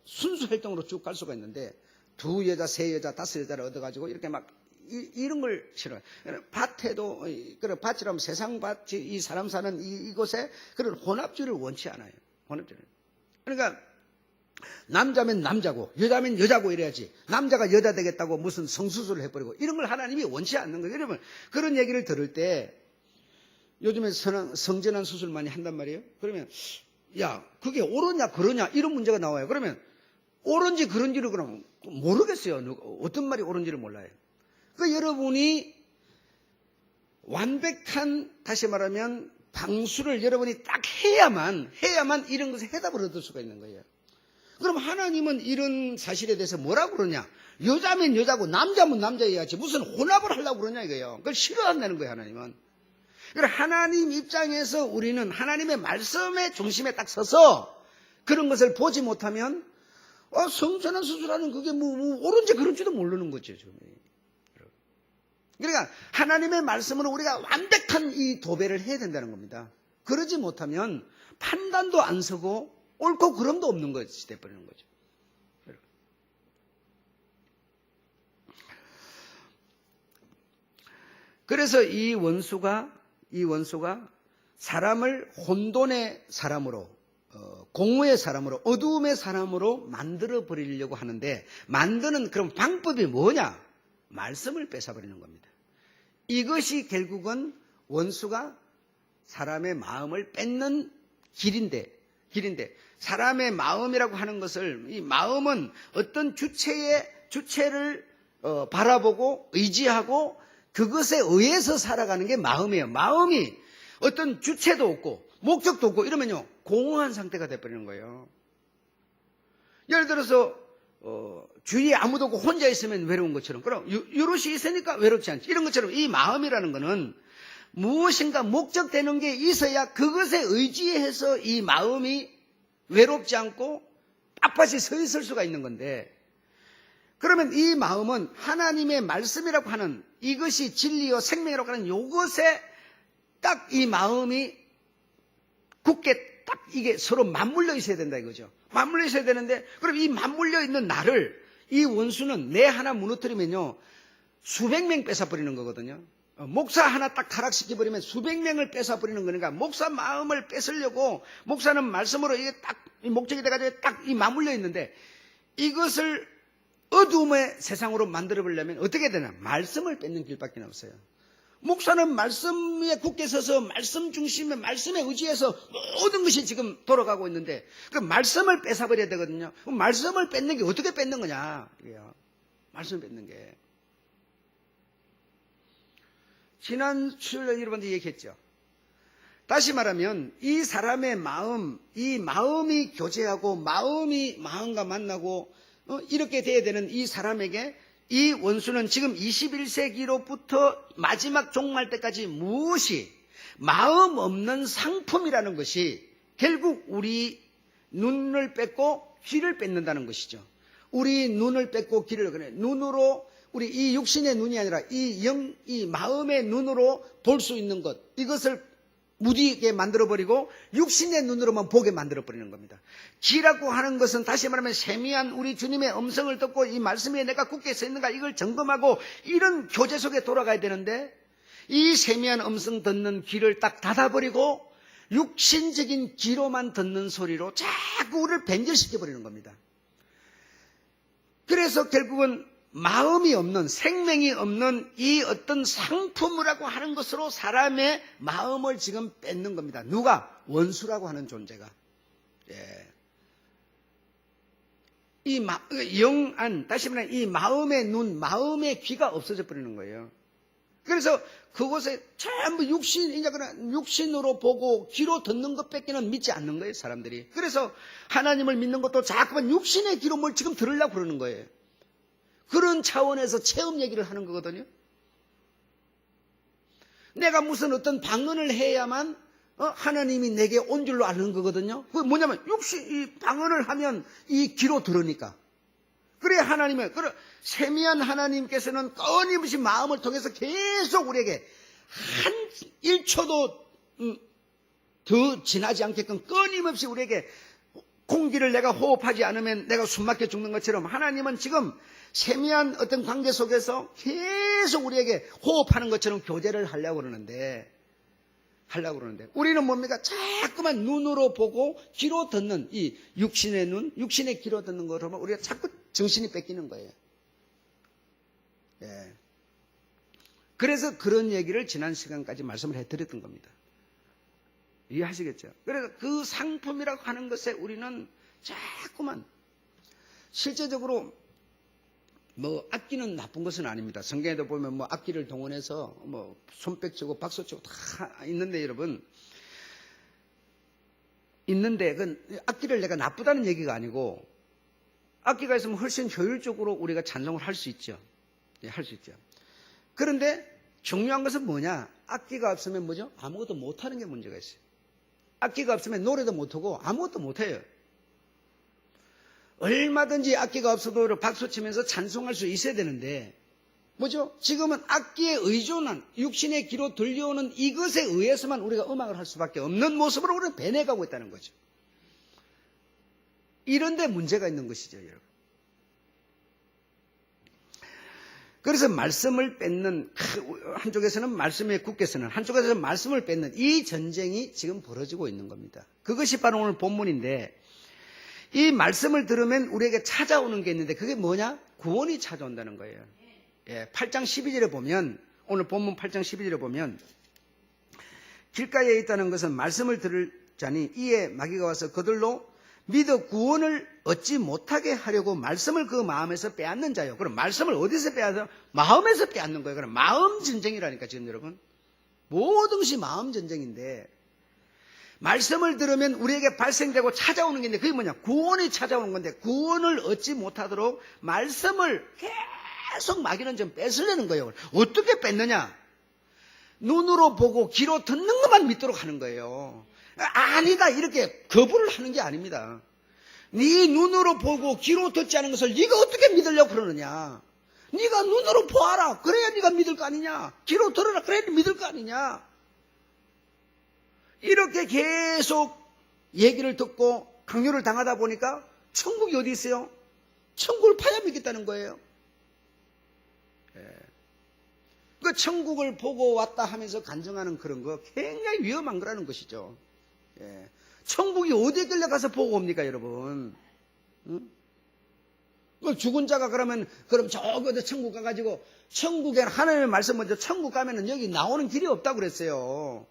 순수 혈통으로 쭉 갈 수가 있는데 두 여자, 세 여자, 다섯 여자를 얻어가지고 이렇게 막 이런 걸 싫어요. 밭에도 그런 밭이라면 세상 밭, 이 사람 사는 이곳에 그런 혼합주의를 원치 않아요. 혼합주의를. 그러니까 남자면 남자고 여자면 여자고 이래야지 남자가 여자 되겠다고 무슨 성수술을 해버리고 이런 걸 하나님이 원치 않는 거예요. 여러분 그런 얘기를 들을 때 요즘에 성전환 수술 많이 한단 말이에요. 그러면 야 그게 옳으냐 그러냐 이런 문제가 나와요. 그러면 옳은지 그런지를 그럼 모르겠어요. 어떤 말이 옳은지를 몰라요. 그 여러분이 완벽한 다시 말하면 방수를 여러분이 딱 해야만 이런 것에 해답을 얻을 수가 있는 거예요. 그럼 하나님은 이런 사실에 대해서 뭐라고 그러냐? 여자면 여자고 남자면 남자여야지 무슨 혼합을 하려고 그러냐 이거예요. 그걸 싫어한다는 거예요 하나님은. 그러니까 하나님 입장에서 우리는 하나님의 말씀의 중심에 딱 서서 그런 것을 보지 못하면 성전환 수술하는 그게 옳은지 그런지도 모르는 거죠. 그러니까 하나님의 말씀으로 우리가 완벽한 이 도배를 해야 된다는 겁니다. 그러지 못하면 판단도 안 서고 옳고 그름도 없는 것이 돼버리는 거죠. 그래서 이 원수가 사람을 혼돈의 사람으로 공허의 사람으로 어두움의 사람으로 만들어 버리려고 하는데 만드는 그런 방법이 뭐냐? 말씀을 뺏어버리는 겁니다. 이것이 결국은 원수가 사람의 마음을 뺏는 길인데 사람의 마음이라고 하는 것을 이 마음은 어떤 주체를 바라보고 의지하고 그것에 의해서 살아가는 게 마음이에요. 마음이 어떤 주체도 없고 목적도 없고 이러면요 공허한 상태가 돼버리는 거예요. 예를 들어서 주위에 아무도 없고 혼자 있으면 외로운 것처럼 그럼 유롯이 있으니까 외롭지 않지. 이런 것처럼 이 마음이라는 것은 무엇인가 목적되는 게 있어야 그것에 의지해서 이 마음이 외롭지 않고 빳빳이 서 있을 수가 있는 건데 그러면 이 마음은 하나님의 말씀이라고 하는 이것이 진리요 생명이라고 하는 이것에 딱 이 마음이 굳게 딱 이게 서로 맞물려 있어야 된다 이거죠. 맞물려 있어야 되는데 그럼 이 맞물려 있는 나를 이 원수는 내 하나 무너뜨리면요 수백 명 뺏어버리는 거거든요. 목사 하나 딱 타락시켜버리면 수백 명을 뺏어버리는 거니까 목사 마음을 뺏으려고 목사는 말씀으로 이게 딱 목적이 돼가지고 딱 이 맞물려 있는데 이것을 어두움의 세상으로 만들어보려면 어떻게 되나? 말씀을 뺏는 길밖에 없어요. 목사는 말씀에 굳게 서서 말씀 중심에 말씀에 의지해서 모든 것이 지금 돌아가고 있는데 그 말씀을 뺏어버려야 되거든요. 그럼 말씀을 뺏는 게 어떻게 뺏는 거냐? 이게요. 말씀을 뺏는 게. 지난 수요일에 여러분들 얘기했죠. 다시 말하면 이 사람의 마음, 이 마음이 교제하고 마음이 마음과 만나고 이렇게 돼야 되는 이 사람에게 이 원수는 지금 21세기로부터 마지막 종말 때까지 무엇이 마음 없는 상품이라는 것이 결국 우리 눈을 뺏고 귀를 뺏는다는 것이죠. 우리 눈을 뺏고 귀를 그래 눈으로 우리 이 육신의 눈이 아니라 이 마음의 눈으로 볼 수 있는 것 이것을 무디게 만들어버리고 육신의 눈으로만 보게 만들어버리는 겁니다. 귀라고 하는 것은 다시 말하면 세미한 우리 주님의 음성을 듣고 이 말씀에 내가 굳게 서 있는가 이걸 점검하고 이런 교제 속에 돌아가야 되는데 이 세미한 음성 듣는 귀를 딱 닫아버리고 육신적인 귀로만 듣는 소리로 자꾸 우리를 변절시켜버리는 겁니다. 그래서 결국은 마음이 없는 생명이 없는 이 어떤 상품이라고 하는 것으로 사람의 마음을 지금 뺏는 겁니다. 누가? 원수라고 하는 존재가. 이 영안 다시 말하면 이 마음의 눈, 마음의 귀가 없어져 버리는 거예요. 그래서 그곳에 전부 육신으로 보고 귀로 듣는 것밖에는 믿지 않는 거예요, 사람들이. 그래서 하나님을 믿는 것도 자꾸만 육신의 귀로 뭘 지금 들으려고 그러는 거예요. 그런 차원에서 체험 얘기를 하는 거거든요. 내가 무슨 어떤 방언을 해야만 하나님이 내게 온 줄로 아는 거거든요. 그게 뭐냐면 이 방언을 하면 이 귀로 들으니까. 그래야 그래 세미한 하나님께서는 끊임없이 마음을 통해서 계속 우리에게 한 1초도 더 지나지 않게끔 끊임없이 우리에게 공기를 내가 호흡하지 않으면 내가 숨막혀 죽는 것처럼 하나님은 지금 세미한 어떤 관계 속에서 계속 우리에게 호흡하는 것처럼 교제를 하려고 그러는데 우리는 뭡니까? 자꾸만 눈으로 보고 귀로 듣는 이 육신의 눈, 육신의 귀로 듣는 거로 보면 우리가 자꾸 정신이 뺏기는 거예요. 예. 그래서 그런 얘기를 지난 시간까지 말씀을 해드렸던 겁니다. 이해하시겠죠? 그래서 그 상품이라고 하는 것에 우리는 자꾸만 실제적으로 뭐 악기는 나쁜 것은 아닙니다. 성경에도 보면 뭐 악기를 동원해서 뭐 손뼉치고 박수치고 다 있는데 여러분 있는데 그 악기를 내가 나쁘다는 얘기가 아니고 악기가 있으면 훨씬 효율적으로 우리가 찬송을 할 수 있죠. 예, 할 수 있죠. 그런데 중요한 것은 뭐냐? 악기가 없으면 뭐죠? 아무것도 못하는 게 문제가 있어요. 악기가 없으면 노래도 못하고 아무것도 못해요. 얼마든지 악기가 없어도 박수치면서 찬송할 수 있어야 되는데 뭐죠? 지금은 악기에 의존한 육신의 귀로 들려오는 이것에 의해서만 우리가 음악을 할 수밖에 없는 모습으로 우리는 변해가고 있다는 거죠. 이런 데 문제가 있는 것이죠, 여러분. 그래서 말씀을 뺏는, 한쪽에서는 말씀에 국께서는, 한쪽에서는 말씀을 뺏는 이 전쟁이 지금 벌어지고 있는 겁니다. 그것이 바로 오늘 본문인데, 이 말씀을 들으면 우리에게 찾아오는 게 있는데, 그게 뭐냐? 구원이 찾아온다는 거예요. 예, 8장 12절에 보면, 오늘 본문 8장 12절에 보면, 길가에 있다는 것은 말씀을 들을 자니, 이에 마귀가 와서 그들로 믿어 구원을 얻지 못하게 하려고 말씀을 그 마음에서 빼앗는 자요. 그럼 말씀을 어디서 빼앗아요? 마음에서 빼앗는 거예요. 그럼 마음 전쟁이라니까 지금 여러분. 모든 것이 마음 전쟁인데 말씀을 들으면 우리에게 발생되고 찾아오는 게 있는데 그게 뭐냐? 구원이 찾아오는 건데 구원을 얻지 못하도록 말씀을 계속 마귀는 좀 뺏으려는 거예요. 어떻게 뺏느냐? 눈으로 보고 귀로 듣는 것만 믿도록 하는 거예요. 아니다 이렇게 거부를 하는 게 아닙니다. 네 눈으로 보고 귀로 듣지 않은 것을 네가 어떻게 믿으려고 그러느냐. 네가 눈으로 보아라. 그래야 네가 믿을 거 아니냐. 귀로 들어라. 그래야 믿을 거 아니냐. 이렇게 계속 얘기를 듣고 강요를 당하다 보니까 천국이 어디 있어요? 천국을 파야 믿겠다는 거예요. 그 천국을 보고 왔다 하면서 간증하는 그런 거 굉장히 위험한 거라는 것이죠. 예. 천국이 어디에 끌려 가서 보고 옵니까, 여러분? 응? 그 죽은 자가 그럼 저기 천국 가가지고 천국에 하나님의 말씀 먼저 천국 가면은 여기 나오는 길이 없다고 그랬어요.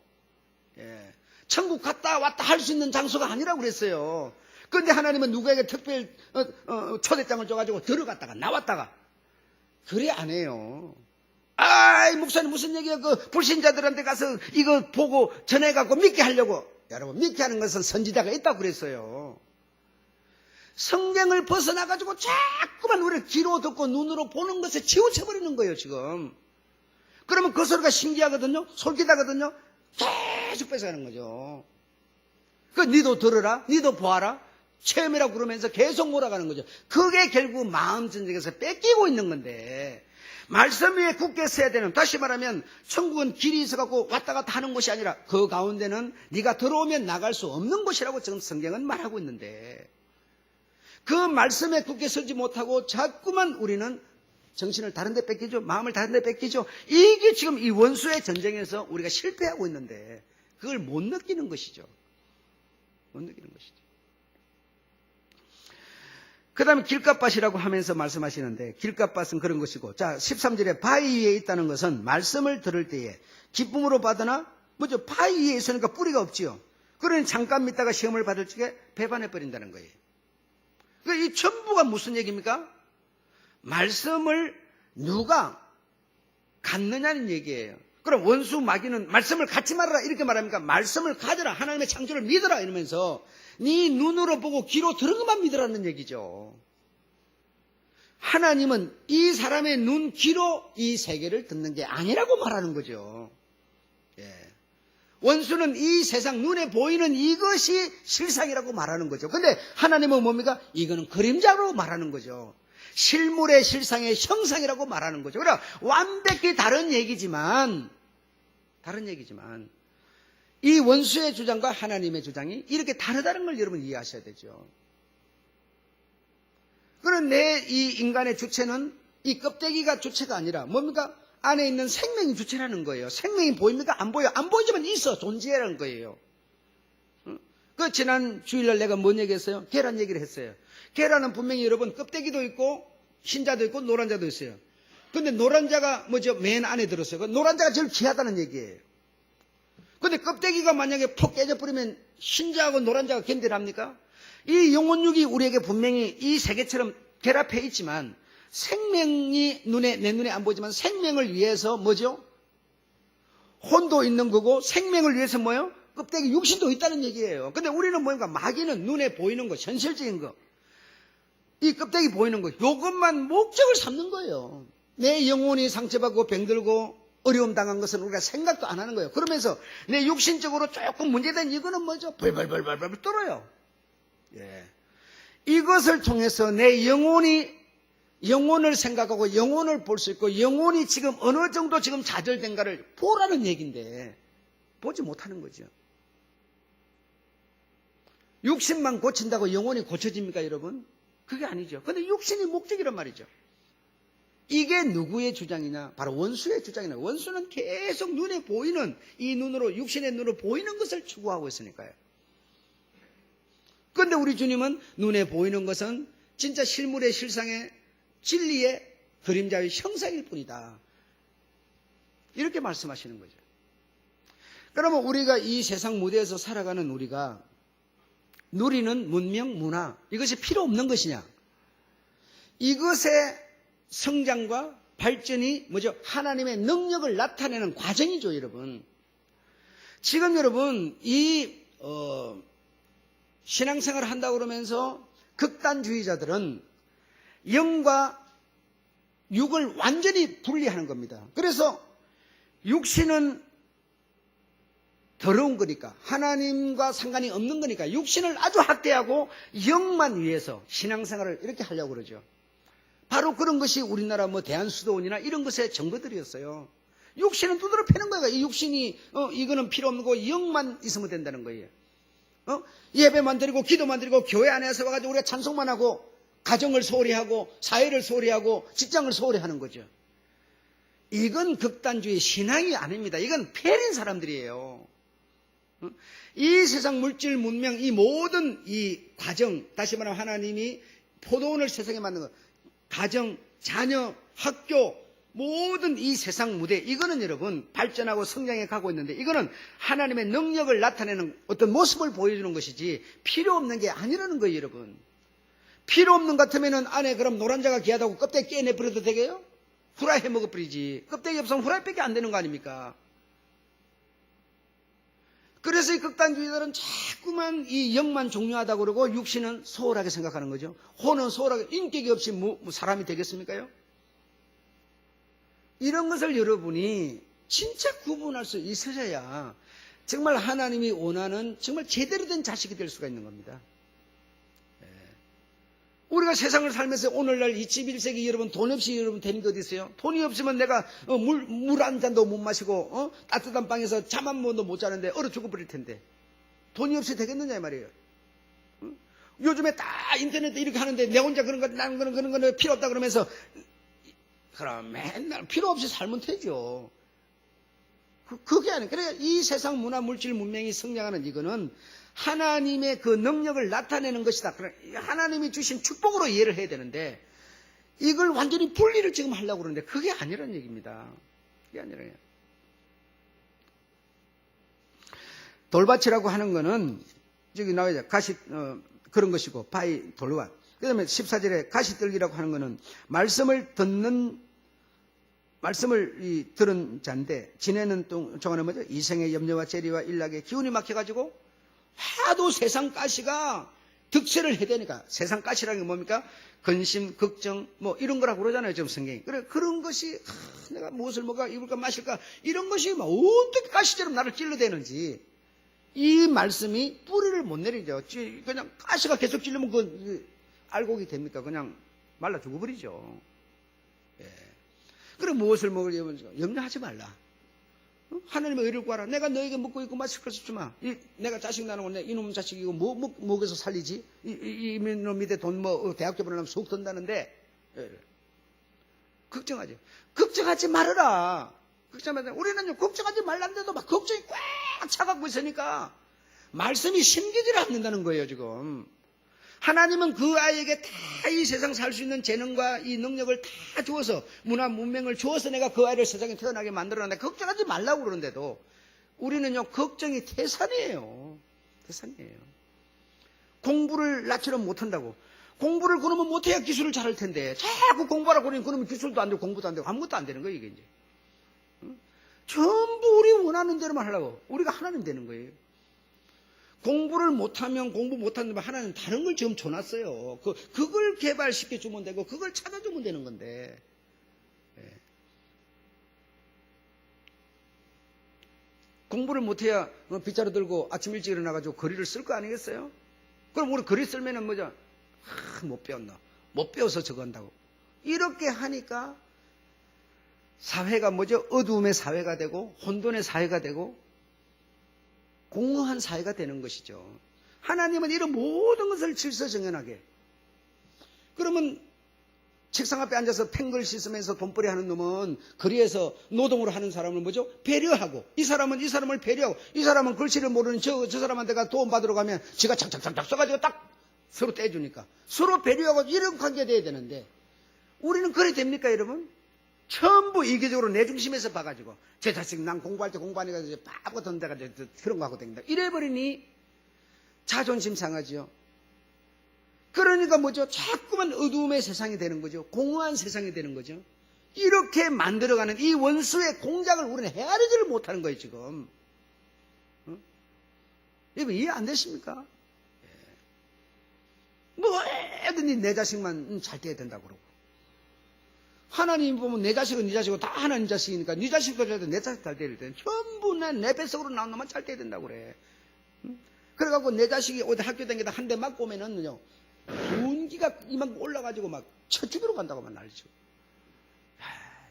예. 천국 갔다 왔다 할 수 있는 장소가 아니라고 그랬어요. 그런데 하나님은 누구에게 특별 초대장을 줘가지고 들어갔다가 나왔다가 그래 안 해요. 아이 목사님 무슨 얘기야? 그 불신자들한테 가서 이거 보고 전해갖고 믿게 하려고. 여러분 믿게 하는 것은 선지자가 있다고 그랬어요. 성경을 벗어나가지고 자꾸만 우리를 귀로 듣고 눈으로 보는 것에 치우쳐버리는 거예요 지금. 그러면 그 소리가 신기하거든요. 솔깃하거든요. 계속 뺏어가는 거죠. 그 니도 들으라. 니도 보아라. 체험이라고 그러면서 계속 몰아가는 거죠. 그게 결국 마음 전쟁에서 뺏기고 있는 건데 말씀 위에 굳게 서야 되는, 다시 말하면 천국은 길이 있어갖고 왔다 갔다 하는 곳이 아니라 그 가운데는 네가 들어오면 나갈 수 없는 곳이라고 지금 성경은 말하고 있는데 그 말씀에 굳게 서지 못하고 자꾸만 우리는 정신을 다른 데 뺏기죠. 마음을 다른 데 뺏기죠. 이게 지금 이 원수의 전쟁에서 우리가 실패하고 있는데 그걸 못 느끼는 것이죠. 못 느끼는 것이죠. 그 다음에 길갓밭이라고 하면서 말씀하시는데 길갓밭은 그런 것이고, 자 13절에 바위 위에 있다는 것은 말씀을 들을 때에 기쁨으로 받으나 뭐죠? 바위 위에 있으니까 뿌리가 없지요. 그러니 잠깐 믿다가 시험을 받을 적에 배반해버린다는 거예요. 그러니까 이 전부가 무슨 얘기입니까? 말씀을 누가 갖느냐는 얘기예요. 그럼 원수 마귀는 말씀을 갖지 말아라 이렇게 말합니까? 말씀을 가져라. 하나님의 창조를 믿어라 이러면서 네 눈으로 보고 귀로 들은 것만 믿으라는 얘기죠. 하나님은 이 사람의 눈, 귀로 이 세계를 듣는 게 아니라고 말하는 거죠. 예. 원수는 이 세상 눈에 보이는 이것이 실상이라고 말하는 거죠. 근데 하나님은 뭡니까? 이거는 그림자로 말하는 거죠. 실물의 실상의 형상이라고 말하는 거죠. 그러니까 완벽히 다른 얘기지만 이 원수의 주장과 하나님의 주장이 이렇게 다르다는 걸 여러분 이해하셔야 되죠. 그런데 이 인간의 주체는 이 껍데기가 주체가 아니라 뭡니까? 안에 있는 생명이 주체라는 거예요. 생명이 보입니까? 안 보여. 안 보이지만 있어. 존재라는 거예요. 그 지난 주일날 내가 뭔 얘기했어요? 계란 얘기를 했어요. 계란은 분명히 여러분 껍데기도 있고 흰자도 있고 노란자도 있어요. 근데 노란자가 뭐죠? 맨 안에 들었어요. 그 노란자가 제일 귀하다는 얘기예요. 근데 껍데기가 만약에 폭 깨져버리면 흰자하고 노란자가 견딜합니까? 이 영혼육이 우리에게 분명히 이 세계처럼 결합해 있지만 생명이 내 눈에 안 보이지만 생명을 위해서 뭐죠? 혼도 있는 거고 생명을 위해서 뭐요? 껍데기 육신도 있다는 얘기예요. 근데 우리는 뭐인가? 마귀는 눈에 보이는 거, 현실적인 거. 이 껍데기 보이는 거, 이것만 목적을 삼는 거예요. 내 영혼이 상처받고 병들고 어려움 당한 것은 우리가 생각도 안 하는 거예요. 그러면서 내 육신적으로 조금 문제된 이거는 뭐죠? 벌벌벌벌벌 떨어요. 예. 이것을 통해서 내 영혼을 생각하고 영혼을 볼 수 있고 영혼이 지금 어느 정도 지금 좌절된가를 보라는 얘기인데 보지 못하는 거죠. 육신만 고친다고 영혼이 고쳐집니까, 여러분? 그게 아니죠. 근데 육신이 목적이란 말이죠. 이게 누구의 주장이냐? 바로 원수의 주장이냐. 원수는 계속 눈에 보이는 이 눈으로 육신의 눈으로 보이는 것을 추구하고 있으니까요. 그런데 우리 주님은 눈에 보이는 것은 진짜 실물의 실상의 진리의 그림자의 형상일 뿐이다. 이렇게 말씀하시는 거죠. 그러면 우리가 이 세상 무대에서 살아가는 우리가 누리는 문명, 문화, 이것이 필요 없는 것이냐? 이것의 성장과 발전이 뭐죠? 하나님의 능력을 나타내는 과정이죠, 여러분. 지금 여러분, 신앙생활을 한다고 그러면서 극단주의자들은 영과 육을 완전히 분리하는 겁니다. 그래서 육신은 더러운 거니까 하나님과 상관이 없는 거니까 육신을 아주 학대하고 영만 위해서 신앙생활을 이렇게 하려고 그러죠. 바로 그런 것이 우리나라 대한수도원이나 이런 것의 증거들이었어요. 육신은 두드러 패는 거예요. 이 육신이 이거는 필요 없는 거고 영만 있으면 된다는 거예요. 예배만 드리고 기도만 드리고 교회 안에서 와가지고 우리가 찬송만 하고 가정을 소홀히 하고 사회를 소홀히 하고 직장을 소홀히 하는 거죠. 이건 극단주의 신앙이 아닙니다. 이건 폐린 사람들이에요. 이 세상 물질 문명 이 모든 이 과정, 다시 말하면 하나님이 포도원을 세상에 만든 것, 가정, 자녀, 학교, 모든 이 세상 무대, 이거는 여러분 발전하고 성장해 가고 있는데 이거는 하나님의 능력을 나타내는 어떤 모습을 보여주는 것이지 필요 없는 게 아니라는 거예요, 여러분. 필요 없는 것 같으면은 안에 그럼 노란자가 귀하다고 껍데기 깨내버려도 되게요? 후라이 해 먹어버리지. 껍데기 없으면 후라이밖에 안 되는 거 아닙니까? 그래서 이 극단주의자들은 자꾸만 이 영만 중요하다고 그러고 육신은 소홀하게 생각하는 거죠. 혼은 소홀하게, 인격이 없이 사람이 되겠습니까요? 이런 것을 여러분이 진짜 구분할 수 있으셔야 정말 하나님이 원하는 정말 제대로 된 자식이 될 수가 있는 겁니다. 우리가 세상을 살면서 오늘날 21세기 여러분 돈 없이 여러분 되는 게 어디 있어요? 돈이 없으면 내가 물 한 잔도 못 마시고 따뜻한 방에서 잠 한 번도 못 자는데 얼어 죽어버릴 텐데 돈이 없이 되겠느냐 이 말이에요. 요즘에 다 인터넷에 이렇게 하는데 내 혼자 그런 거 나는 그런 거는 필요 없다 그러면서 그럼 맨날 필요 없이 살면 되죠. 그게 아니에요. 그러니까 이 세상 문화 물질 문명이 성장하는 이거는 하나님의 그 능력을 나타내는 것이다. 하나님이 주신 축복으로 이해를 해야 되는데 이걸 완전히 분리를 지금 하려고 그러는데 그게 아니라는 얘기입니다. 그게 아니라요. 돌밭이라고 하는 거는 저기 나와있죠. 가시 그런 것이고 바위 돌밭. 그 다음에 14절에 가시떨기라고 하는 거는 말씀을 들은 자인데 지내는 동안에 뭐죠? 이생의 염려와 재리와 일락에 기운이 막혀가지고 하도 세상 가시가 득세를 해야 되니까 세상 가시라는 게 뭡니까? 근심, 걱정 이런 거라고 그러잖아요. 지금 성경이. 그래 그런 것이 내가 무엇을 먹을까 입을까 마실까 이런 것이 어떻게 가시처럼 나를 찔러대는지 이 말씀이 뿌리를 못 내리죠. 그냥 가시가 계속 찔르면 그 알곡이 됩니까? 그냥 말라 죽어버리죠. 예. 그래 무엇을 먹을지 염려하지 말라. 하나님의 의를 구하라. 내가 너에게 먹고 있고 마실 것을 주마. 내가 자식 나누고 이놈 자식 이거 먹여서 살리지? 이놈 밑에 돈 대학교 보내려면 속 든다는데. 걱정하지. 걱정하지 말아라. 걱정하지. 우리는 걱정하지 말라는데도 막 걱정이 꽉 차갖고 있으니까 말씀이 심기질 않는다는 거예요, 지금. 하나님은 그 아이에게 다 이 세상 살 수 있는 재능과 이 능력을 다 주어서 문화 문명을 주어서 내가 그 아이를 세상에 태어나게 만들어놨는데 걱정하지 말라고 그러는데도 우리는요 걱정이 태산이에요. 태산이에요. 공부를 나처럼 못한다고. 공부를 그러면 못해야 기술을 잘할 텐데 자꾸 공부하라고 그러면 기술도 안 되고 공부도 안 되고 아무것도 안 되는 거예요 이게 이제. 전부 우리 원하는 대로만 하려고. 우리가 하나님 되는 거예요. 공부를 못하면 공부 못하는데 하나님 다른 걸 지금 줘놨어요. 그걸 개발시켜 주면 되고 그걸 찾아주면 되는 건데. 예. 공부를 못해야 빗자루 들고 아침 일찍 일어나가지고 거리를 쓸 거 아니겠어요? 그럼 우리 거리 쓸면은 뭐죠? 못 배웠나? 못 배워서 저거 한다고. 이렇게 하니까 사회가 뭐죠? 어두움의 사회가 되고 혼돈의 사회가 되고 공허한 사회가 되는 것이죠. 하나님은 이런 모든 것을 질서 정연하게. 그러면 책상 앞에 앉아서 팽글 씻으면서 돈벌이 하는 놈은 거리에서 노동으로 하는 사람을 뭐죠? 배려하고 이 사람은 이 사람을 배려하고 이 사람은 글씨를 모르는 저 사람한테가 도움 받으러 가면 지가 착착착착 써가지고 딱 서로 떼주니까 서로 배려하고 이런 관계가 돼야 되는데 우리는 그래 됩니까 여러분? 전부 이기적으로 내 중심에서 봐가지고 제 자식 난 공부할 때 공부하니까 바보 같은 데가 그런 거 하고 다닌다. 이래버리니 자존심 상하지요. 그러니까 뭐죠? 자꾸만 어두움의 세상이 되는 거죠. 공허한 세상이 되는 거죠. 이렇게 만들어가는 이 원수의 공작을 우리는 헤아리지를 못하는 거예요 지금. 여러분 이해 안 되십니까? 뭐든지 내 자식만 잘 돼야 된다고 그러고 하나님 보면 내 자식은 네 자식이고 다 하나님 자식이니까 네 자식도 잘 돼, 내 자식 잘 돼야 돼. 전부 내 뱃속으로 나온 놈만 잘 돼야 된다고 그래. 그래갖고 내 자식이 어디 학교 다니다 한 대 맞고 오면은요 분기가 이만큼 올라가지고 막 처죽으로 간다고 막 난리죠.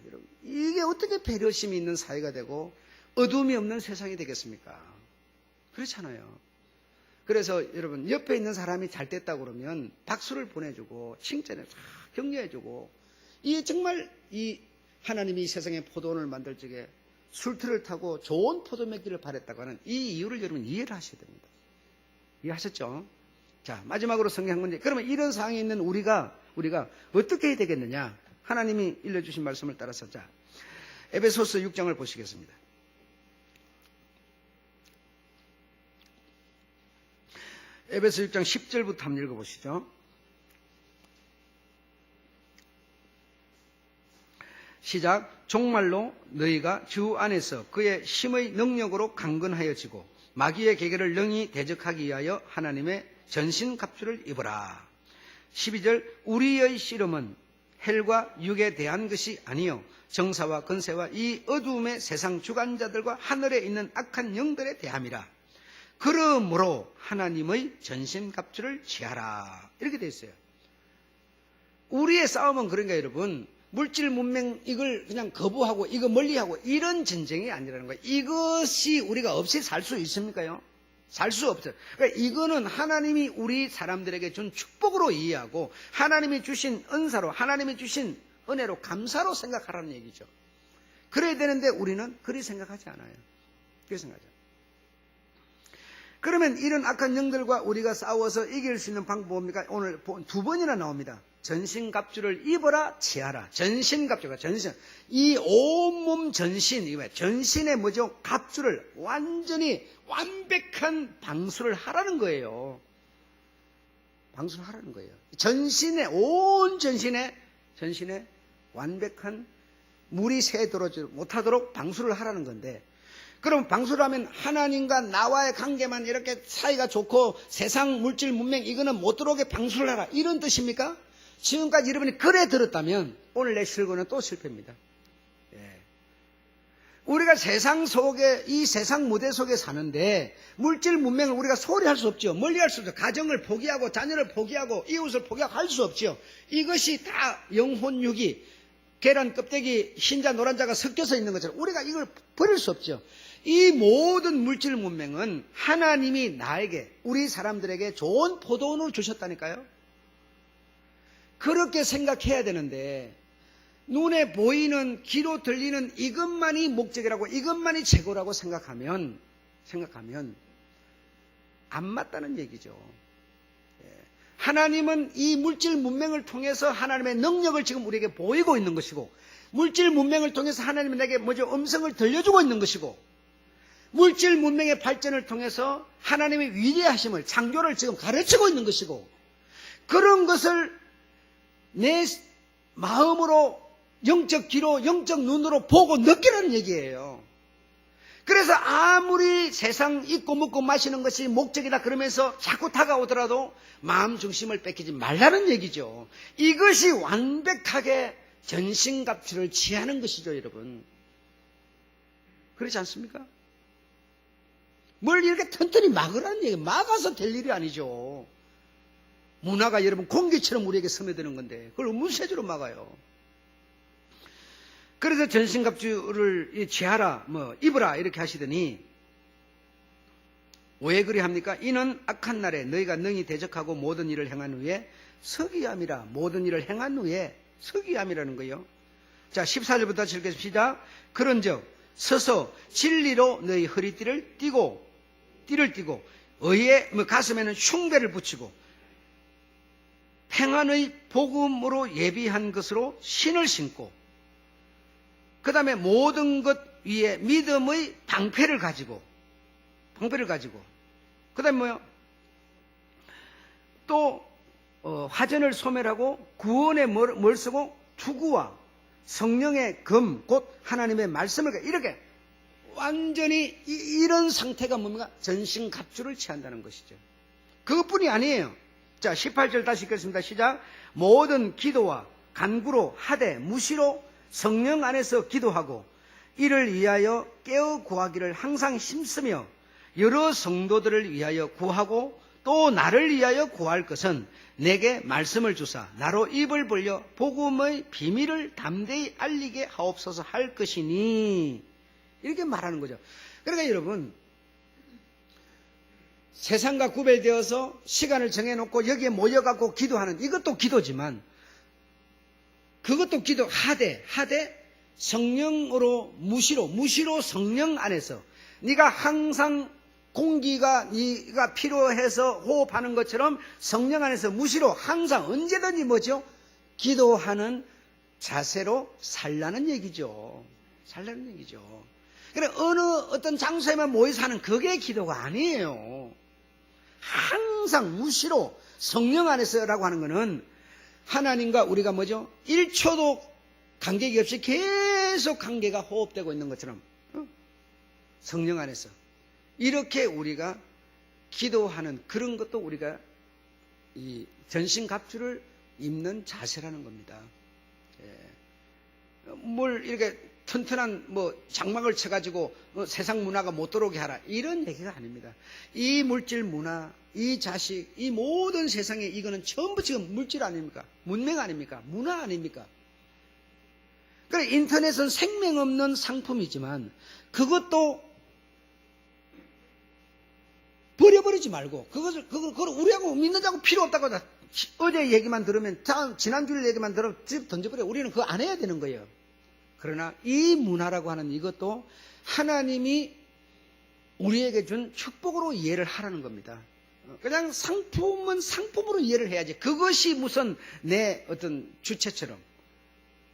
여러분 이게 어떻게 배려심이 있는 사회가 되고 어둠이 없는 세상이 되겠습니까? 그렇잖아요. 그래서 여러분 옆에 있는 사람이 잘 됐다고 그러면 박수를 보내주고 칭찬해 격려해주고 이 정말 이 하나님이 이 세상에 포도원을 만들 적에 술틀을 타고 좋은 포도 맺기를 바랬다고 하는 이 이유를 여러분 이해를 하셔야 됩니다. 이해하셨죠? 자 마지막으로 성경 한 문제. 그러면 이런 상황에 있는 우리가 어떻게 해야 되겠느냐? 하나님이 일러주신 말씀을 따라서 자 에베소서 6장을 보시겠습니다. 에베소 6장 10절부터 한번 읽어보시죠. 시작. 정말로 너희가 주 안에서 그의 힘의 능력으로 강건하여지고 마귀의 계계를 능히 대적하기 위하여 하나님의 전신갑주를 입어라. 12절. 우리의 씨름은 헬과 육에 대한 것이 아니요 정사와 건세와 이 어두움의 세상 주관자들과 하늘에 있는 악한 영들에 대함이라. 그러므로 하나님의 전신갑주를 취하라. 이렇게 되어 있어요. 우리의 싸움은 그런가 여러분? 물질 문명 이걸 그냥 거부하고 이거 멀리하고 이런 전쟁이 아니라는 거예요. 이것이 우리가 없이 살 수 있습니까요? 살 수 없어요. 그러니까 이거는 하나님이 우리 사람들에게 준 축복으로 이해하고 하나님이 주신 은사로 하나님이 주신 은혜로 감사로 생각하라는 얘기죠. 그래야 되는데 우리는 그리 생각하지 않아요. 그리 생각하지 않아요. 그러면 이런 악한 영들과 우리가 싸워서 이길 수 있는 방법은 뭡니까? 오늘 두 번이나 나옵니다. 전신갑주를 입어라 취하라. 전신갑주가 전신 이 온몸 전신 이거 전신의 뭐죠? 갑주를 완전히 완벽한 방수를 하라는 거예요. 방수를 하라는 거예요. 온 전신에 완벽한 물이 새들어오지 못하도록 방수를 하라는 건데 그럼 방수를 하면 하나님과 나와의 관계만 이렇게 사이가 좋고 세상 물질 문명 이거는 못 들어오게 방수를 하라 이런 뜻입니까? 지금까지 여러분이 그래 들었다면 오늘 내 실고는 또 실패입니다. 예. 우리가 세상 속에 이 세상 무대 속에 사는데 물질 문명을 우리가 소홀히 할 수 없죠. 멀리할 수 없죠. 가정을 포기하고 자녀를 포기하고 이웃을 포기하고 할 수 없죠. 이것이 다 영혼육이 계란 껍데기 흰자 노란자가 섞여서 있는 것처럼 우리가 이걸 버릴 수 없죠. 이 모든 물질 문명은 하나님이 나에게, 우리 사람들에게 좋은 포도원을 주셨다니까요. 그렇게 생각해야 되는데 눈에 보이는, 귀로 들리는 이것만이 목적이라고, 이것만이 최고라고 생각하면 안 맞다는 얘기죠. 하나님은 이 물질 문명을 통해서 하나님의 능력을 지금 우리에게 보이고 있는 것이고, 물질 문명을 통해서 하나님이 내게 음성을 들려주고 있는 것이고, 물질 문명의 발전을 통해서 하나님의 위대하심을, 창조를 지금 가르치고 있는 것이고, 그런 것을 내 마음으로, 영적 귀로, 영적 눈으로 보고 느끼라는 얘기예요. 그래서 아무리 세상 입고 먹고 마시는 것이 목적이다 그러면서 자꾸 다가오더라도 마음 중심을 뺏기지 말라는 얘기죠. 이것이 완벽하게 전신갑주를 취하는 것이죠, 여러분. 그렇지 않습니까? 뭘 이렇게 튼튼히 막으라는 얘기예요. 막아서 될 일이 아니죠. 문화가 여러분 공기처럼 우리에게 스며드는 건데 그걸 무쇠주로 막아요. 그래서 전신갑주를 취하라, 입으라 이렇게 하시더니 왜 그리 합니까? 이는 악한 날에 너희가 능히 대적하고 모든 일을 행한 후에 서기함이라. 모든 일을 행한 후에 서기함이라는 거예요. 자, 14절부터 읽겠습니다. 시작. 그런즉 서서 진리로 너희 허리띠를 띠고 의의 가슴에는 흉배를 붙이고 평안의 복음으로 예비한 것으로 신을 신고, 그 다음에 모든 것 위에 믿음의 방패를 가지고, 그 다음에 뭐요? 또 화전을 소멸하고 구원의 뭘 쓰고 투구와 성령의 금, 곧 하나님의 말씀을, 이렇게 완전히 이런 상태가 뭡니까? 전신갑주를 취한다는 것이죠. 그것뿐이 아니에요. 자, 18절 다시 읽겠습니다. 시작. 모든 기도와 간구로 하되 무시로 성령 안에서 기도하고 이를 위하여 깨어 구하기를 항상 힘쓰며 여러 성도들을 위하여 구하고 또 나를 위하여 구할 것은 내게 말씀을 주사 나로 입을 벌려 복음의 비밀을 담대히 알리게 하옵소서 할 것이니, 이렇게 말하는 거죠. 그러니까 여러분, 세상과 구별되어서 시간을 정해놓고 여기에 모여갖고 기도하는 이것도 기도지만, 그것도 기도하되 성령으로 무시로 성령 안에서 네가 항상 공기가 네가 필요해서 호흡하는 것처럼 성령 안에서 무시로 항상 언제든지 뭐죠? 기도하는 자세로 살라는 얘기죠. 그래, 어떤 장소에만 모여서 하는 그게 기도가 아니에요. 항상 무시로 성령 안에서라고 하는 것은 하나님과 우리가 뭐죠? 1초도 간격이 없이 계속 관계가 호흡되고 있는 것처럼 성령 안에서 이렇게 우리가 기도하는 그런 것도 우리가 이 전신갑주를 입는 자세라는 겁니다. 뭘 이렇게 튼튼한 장막을 쳐가지고 세상 문화가 못 들어오게 하라, 이런 얘기가 아닙니다. 이 물질 문화, 이 자식, 이 모든 세상에 이거는 전부 지금 물질 아닙니까? 문명 아닙니까? 문화 아닙니까? 그래, 인터넷은 생명 없는 상품이지만 그것도 버려버리지 말고 그걸 우리하고 믿는 자고 필요 없다고 어제 얘기만 들으면, 지난주일 얘기만 들으면 던져버려. 우리는 그거 안 해야 되는 거예요. 그러나 이 문화라고 하는 이것도 하나님이 우리에게 준 축복으로 이해를 하라는 겁니다. 그냥 상품은 상품으로 이해를 해야지, 그것이 무슨 내 어떤 주체처럼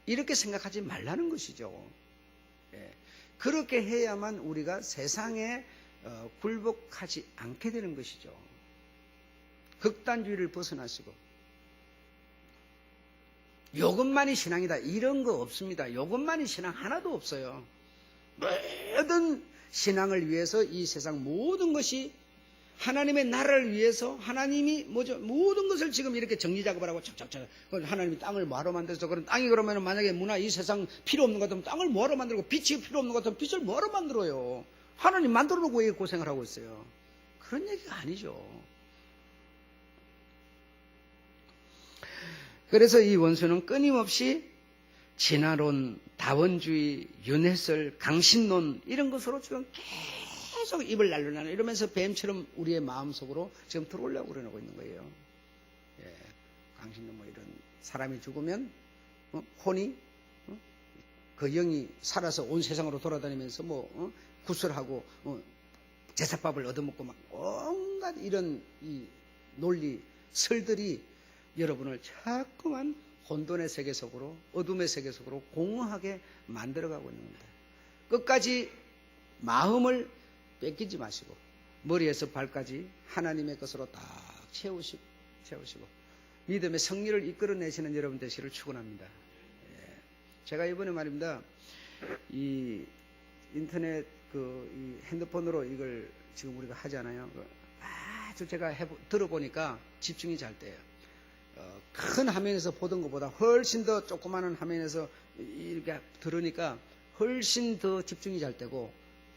이렇게 생각하지 말라는 것이죠. 그렇게 해야만 우리가 세상에 굴복하지 않게 되는 것이죠. 극단주의를 벗어나시고, 요것만이 신앙이다 이런 거 없습니다. 요것만이 신앙 하나도 없어요. 모든 신앙을 위해서 이 세상 모든 것이 하나님의 나라를 위해서 하나님이 모든 것을 지금 이렇게 정리작업을 하고 착착착, 하나님이 땅을 뭐하러 만들어서, 그런 땅이 그러면 만약에 문화 이 세상 필요 없는 것 같으면 땅을 뭐하러 만들고, 빛이 필요 없는 것 같으면 빛을 뭐하러 만들어요? 하나님 만들어 놓고 왜 고생을 하고 있어요? 그런 얘기가 아니죠. 그래서 이 원수는 끊임없이 진화론, 다원주의, 윤회설, 강신론 이런 것으로 지금 계속 입을 날려나는 이러면서 뱀처럼 우리의 마음속으로 지금 들어오려고 그러고 있는 거예요. 예, 강신론 뭐 이런 사람이 죽으면 혼이 그 영이 살아서 온 세상으로 돌아다니면서 구슬하고 제사밥을 얻어먹고 막 온갖 이런 이 논리 설들이 여러분을 자꾸만 혼돈의 세계 속으로 어둠의 세계 속으로 공허하게 만들어가고 있는 겁니다. 끝까지 마음을 뺏기지 마시고 머리에서 발까지 하나님의 것으로 딱 채우시고 믿음의 승리를 이끌어내시는 여러분 되시기를 축원합니다. 예. 제가 이번에 말입니다. 이 인터넷 이 핸드폰으로 이걸 지금 우리가 하잖아요. 아주 제가 들어보니까 집중이 잘 돼요. 큰 화면에서 보던 것보다 훨씬 더 조그마한 화면에서 이렇게 들으니까 훨씬 더 집중이 잘 되고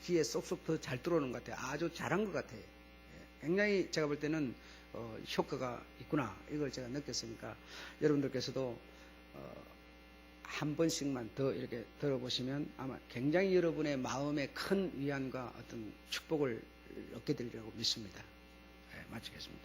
귀에 쏙쏙 더 잘 들어오는 것 같아요. 아주 잘한 것 같아요. 굉장히 제가 볼 때는 효과가 있구나 이걸 제가 느꼈으니까 여러분들께서도 한 번씩만 더 이렇게 들어보시면 아마 굉장히 여러분의 마음에 큰 위안과 어떤 축복을 얻게 되리라고 믿습니다. 마치겠습니다.